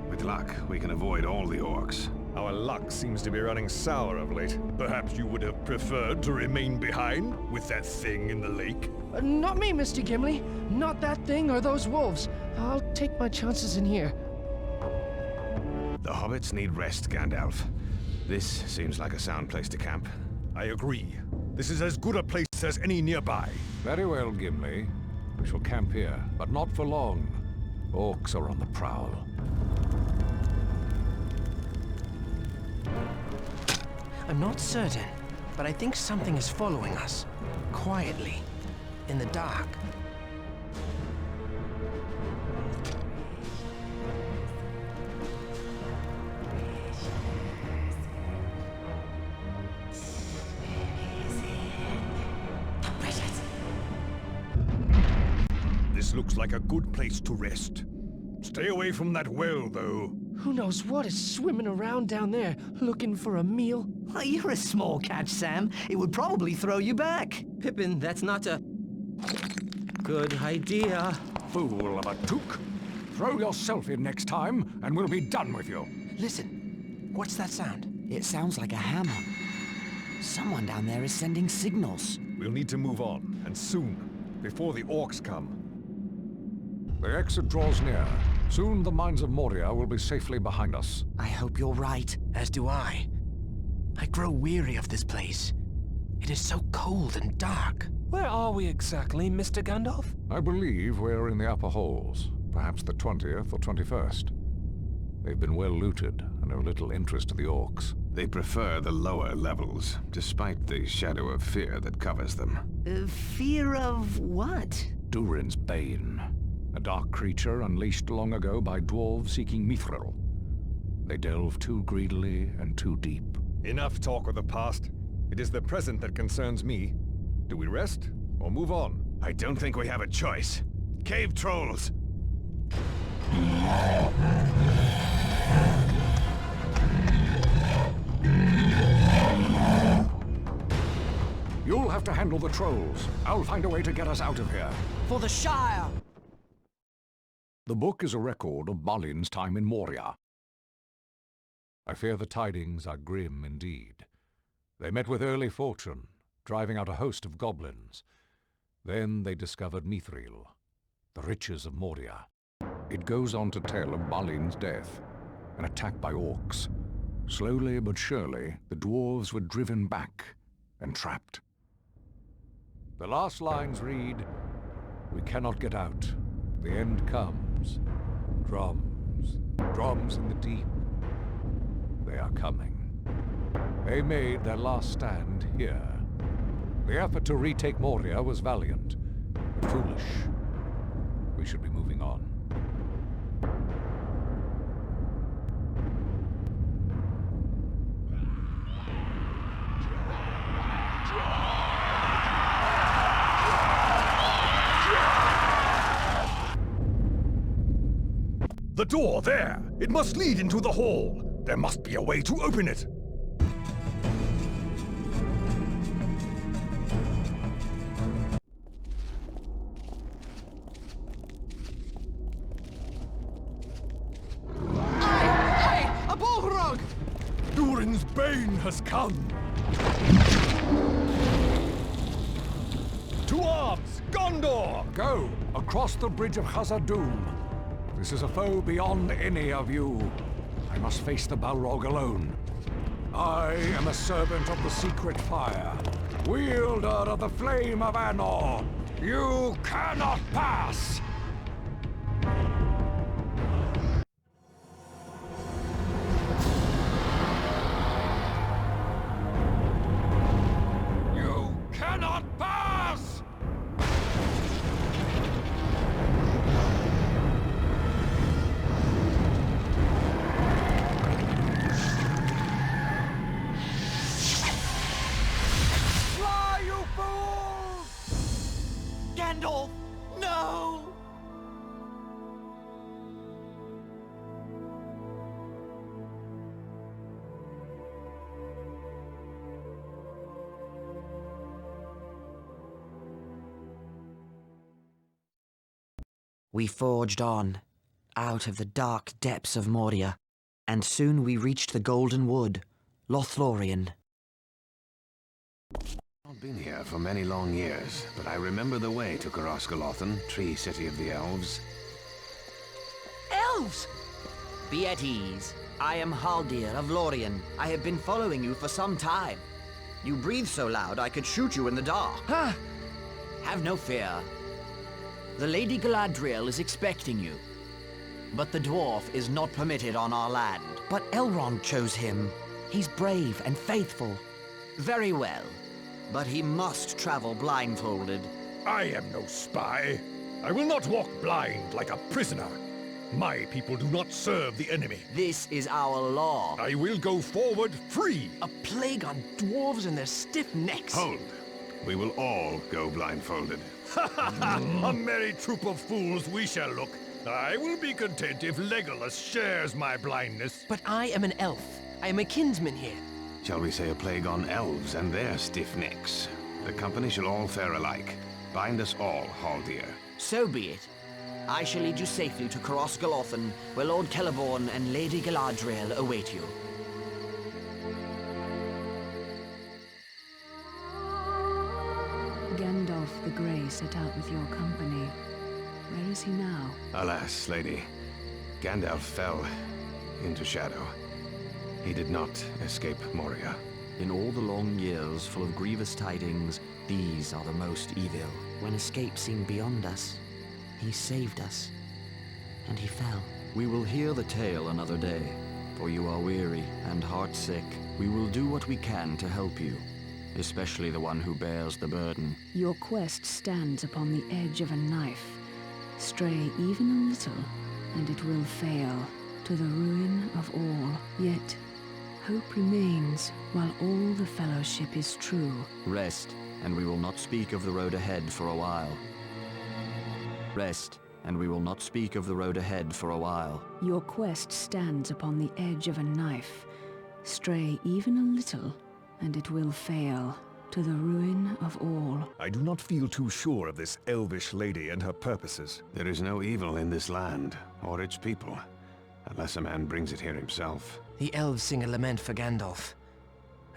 With luck, we can avoid all the orcs.
Our luck seems to be running sour of late. Perhaps you would have preferred to remain behind with that thing in the lake?
Not me, Mr. Gimli. Not that thing or those wolves. I'll take my chances in here.
The hobbits need rest, Gandalf. This seems like a sound place to camp.
I agree. This is as good a place as any nearby.
Very well, Gimli. We shall camp here, but not for long. Orcs are on the prowl.
I'm not certain, but I think something is following us. Quietly. In the dark.
This looks like a good place to rest. Stay away from that well, though.
Who knows what is swimming around down there, looking for a meal?
Well, you're a small catch, Sam. It would probably throw you back.
Pippin, that's not a good idea.
Fool of a took. Throw yourself in next time, and we'll be done with you.
Listen, what's that sound?
It sounds like a hammer. Someone down there is sending signals.
We'll need to move on, and soon, before the orcs come. The exit draws near. Soon the mines of Moria will be safely behind us.
I hope you're right.
As do I. I grow weary of this place. It is so cold and dark.
Where are we exactly, Mr. Gandalf?
I believe we're in the upper halls, perhaps the 20th or 21st. They've been well looted and of little interest to the orcs.
They prefer the lower levels, despite the shadow of fear that covers them.
Fear of what?
Durin's Bane, a dark creature unleashed long ago by dwarves seeking mithril. They delve too greedily and too deep.
Enough talk of the past. It is the present that concerns me. Do we rest or move on?
I don't think we have a choice. Cave trolls!
You'll have to handle the trolls. I'll find a way to get us out of here.
For the Shire!
The book is a record of Balin's time in Moria. I fear the tidings are grim indeed. They met with early fortune, driving out a host of goblins. Then they discovered mithril, the riches of Moria. It goes on to tell of Balin's death, an attack by orcs. Slowly but surely, the dwarves were driven back and trapped. The last lines read, "We cannot get out. The end comes. Drums, drums in the deep. They are coming." They made their last stand here. The effort to retake Moria was valiant, but foolish. We should be moving on.
The door, there! It must lead into the hall. There must be a way to open it.
Hey! A Balrog!
Durin's Bane has come! To arms! Gondor!
Go! Across the bridge of Khazad-dûm. This is a foe beyond any of you. I must face the Balrog alone. I am a servant of the secret fire, wielder of the flame of Anor. You cannot pass! You cannot pass!
Fly, you fools! Gandalf, no! We forged on, out of the dark depths of Moria, and soon we reached the Golden Wood, Lothlorien.
I've been here for many long years, but I remember the way to Coroscolothan, Tree City of the Elves.
Elves! Be at ease. I am Haldir of Lorien. I have been following you for some time. You breathe so loud I could shoot you in the dark.
Ah!
Have no fear. The Lady Galadriel is expecting you. But the dwarf is not permitted on our land. But Elrond chose him. He's brave and faithful. Very well. But he must travel blindfolded.
I am no spy. I will not walk blind like a prisoner. My people do not serve the enemy.
This is our law.
I will go forward free.
A plague on dwarves and their stiff necks.
Hold. We will all go blindfolded.
A merry troop of fools we shall look. I will be content if Legolas shares my blindness.
But I am an elf. I am a kinsman here.
Shall we say a plague on elves and their stiff necks? The company shall all fare alike. Bind us all, Haldir.
So be it. I shall lead you safely to Corosgalothan, where Lord Celeborn and Lady Galadriel await you.
Gandalf the Grey set out with your company. Where is he now?
Alas, lady, Gandalf fell into shadow. He did not escape Moria.
In all the long years full of grievous tidings, these are the most evil. When escape seemed beyond us, he saved us, and he fell.
We will hear the tale another day, for you are weary and heartsick. We will do what we can to help you, especially the one who bears the burden.
Your quest stands upon the edge of a knife. Stray even a little, and it will fail, to the ruin of all. Yet, hope remains, while all the fellowship is true.
Rest, and we will not speak of the road ahead for a while. Rest, and we will not speak of the road ahead for a while.
Your quest stands upon the edge of a knife. Stray even a little, and it will fail, to the ruin of all.
I do not feel too sure of this elvish lady and her purposes.
There is no evil in this land, or its people, unless a man brings it here himself.
The elves sing a lament for Gandalf.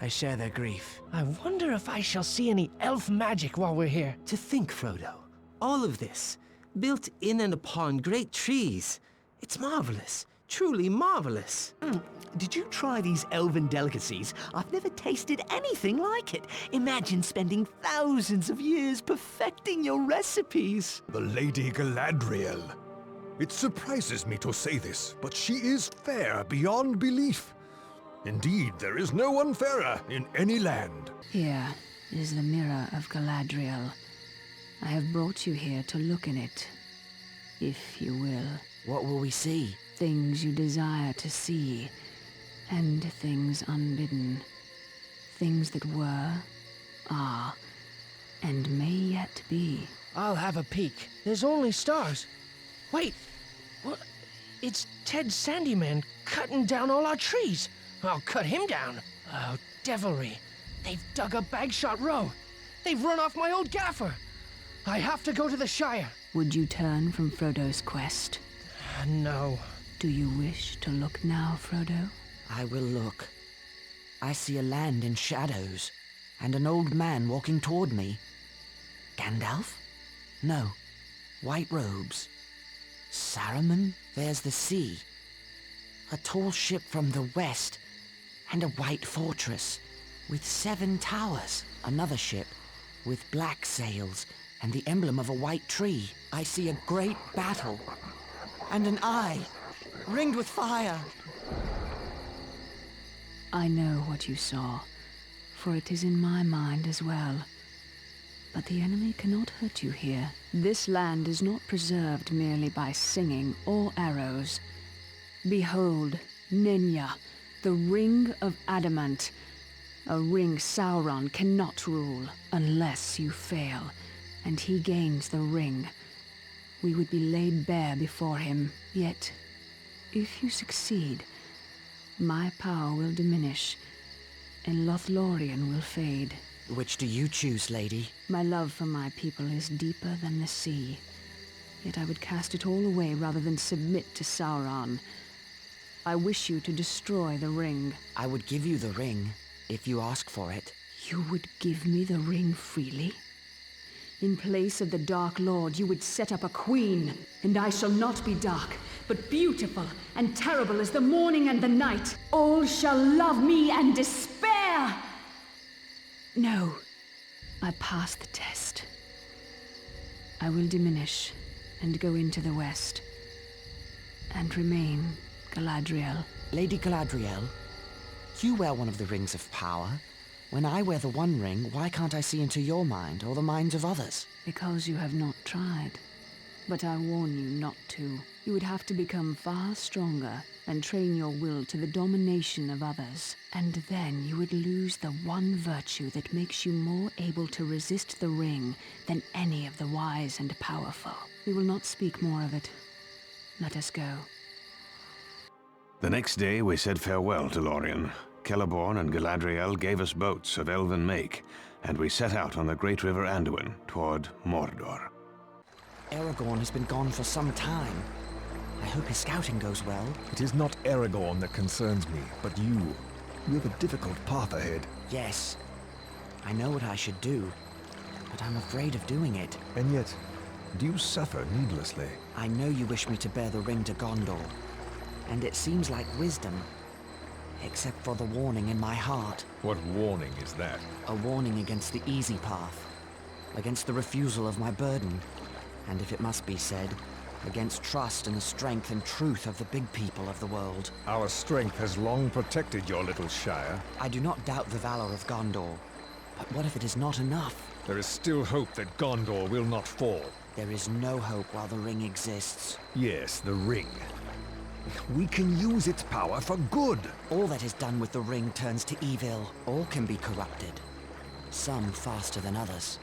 I share their grief. I wonder if I shall see any elf magic while we're here.
To think, Frodo, all of this, built in and upon great trees. It's marvelous, truly marvelous.
Did you try these elven delicacies? I've never tasted anything like it. Imagine spending thousands of years perfecting your recipes.
The Lady Galadriel. It surprises me to say this, but she is fair beyond belief. Indeed, there is no one fairer in any land.
Here is the mirror of Galadriel. I have brought you here to look in it, if you will.
What will we see?
Things you desire to see, and things unbidden. Things that were, are, and may yet be.
I'll have a peek. There's only stars. Wait, what? It's Ted Sandyman cutting down all our trees. I'll cut him down. Oh, devilry. They've dug a Bagshot Row. They've run off my old gaffer. I have to go to the Shire.
Would you turn from Frodo's quest?
No.
Do you wish to look now, Frodo?
I will look. I see a land in shadows, and an old man walking toward me. Gandalf? No. White robes. Saruman? There's the sea. A tall ship from the west, and a white fortress, with 7 towers. Another ship, with black sails, and the emblem of a white tree. I see a great battle, and an eye, ringed with fire.
I know what you saw, for it is in my mind as well. But the enemy cannot hurt you here. This land is not preserved merely by singing or arrows. Behold, Nenya, the Ring of Adamant. A ring Sauron cannot rule unless you fail, and he gains the ring. We would be laid bare before him, yet, if you succeed, my power will diminish, and Lothlorien will fade.
Which do you choose, lady?
My love for my people is deeper than the sea, yet I would cast it all away rather than submit to Sauron. I wish you to destroy the ring.
I would give you the ring, if you ask for it.
You would give me the ring freely? In place of the Dark Lord, you would set up a queen, and I shall not be dark, but beautiful and terrible as the morning and the night. All shall love me and despair! No, I passed the test. I will diminish and go into the west, and remain Galadriel.
Lady Galadriel, you wear one of the rings of power. When I wear the One Ring, why can't I see into your mind or the minds of others?
Because you have not tried. But I warn you not to. You would have to become far stronger and train your will to the domination of others. And then you would lose the one virtue that makes you more able to resist the ring than any of the wise and powerful. We will not speak more of it. Let us go.
The next day we said farewell to Lorien. Celeborn and Galadriel gave us boats of elven make, and we set out on the great river Anduin toward Mordor.
Aragorn has been gone for some time. I hope his scouting goes well.
It is not Aragorn that concerns me, but you. You have a difficult path ahead.
Yes. I know what I should do, but I'm afraid of doing it.
And yet, do you suffer needlessly?
I know you wish me to bear the ring to Gondor, and it seems like wisdom, except for the warning in my heart.
What warning is that?
A warning against the easy path, against the refusal of my burden, and if it must be said, against trust in the strength and truth of the big people of the world.
Our strength has long protected your little shire.
I do not doubt the valor of Gondor, but what if it is not enough?
There is still hope that Gondor will not fall.
There is no hope while the ring exists.
Yes, the ring. We can use its power for good.
All that is done with the ring turns to evil. All can be corrupted. Some faster than others.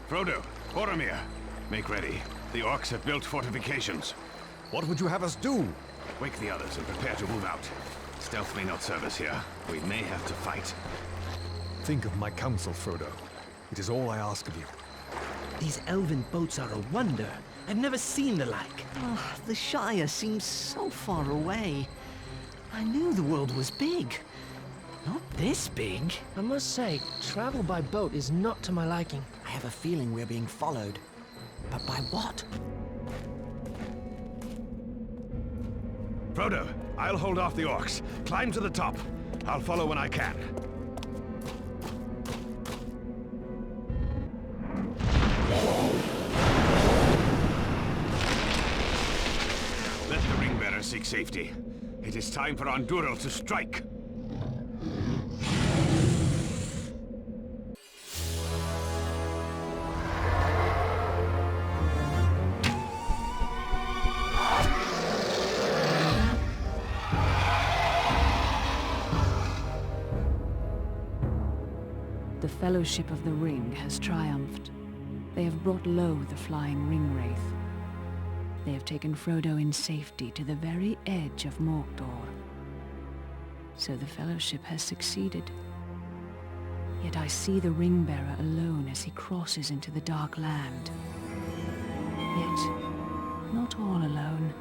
Frodo, Boromir, make ready. The orcs have built fortifications.
What would you have us do?
Wake the others and prepare to move out. Stealth may not serve us here. We may have to fight.
Think of my counsel, Frodo. It is all I ask of you.
These elven boats are a wonder. I've never seen the like.
Oh, the Shire seems so far away. I knew the world was big. Not this big.
I must say, travel by boat is not to my liking.
I have a feeling we're being followed. But by what?
Frodo, I'll hold off the orcs. Climb to the top. I'll follow when I can. Let the ring-bearer seek safety. It is time for Andúril to strike.
The Fellowship of the Ring has triumphed. They have brought low the flying ring wraith. They have taken Frodo in safety to the very edge of Mordor. So the Fellowship has succeeded. Yet I see the ring-bearer alone as he crosses into the Dark Land. Yet, not all alone.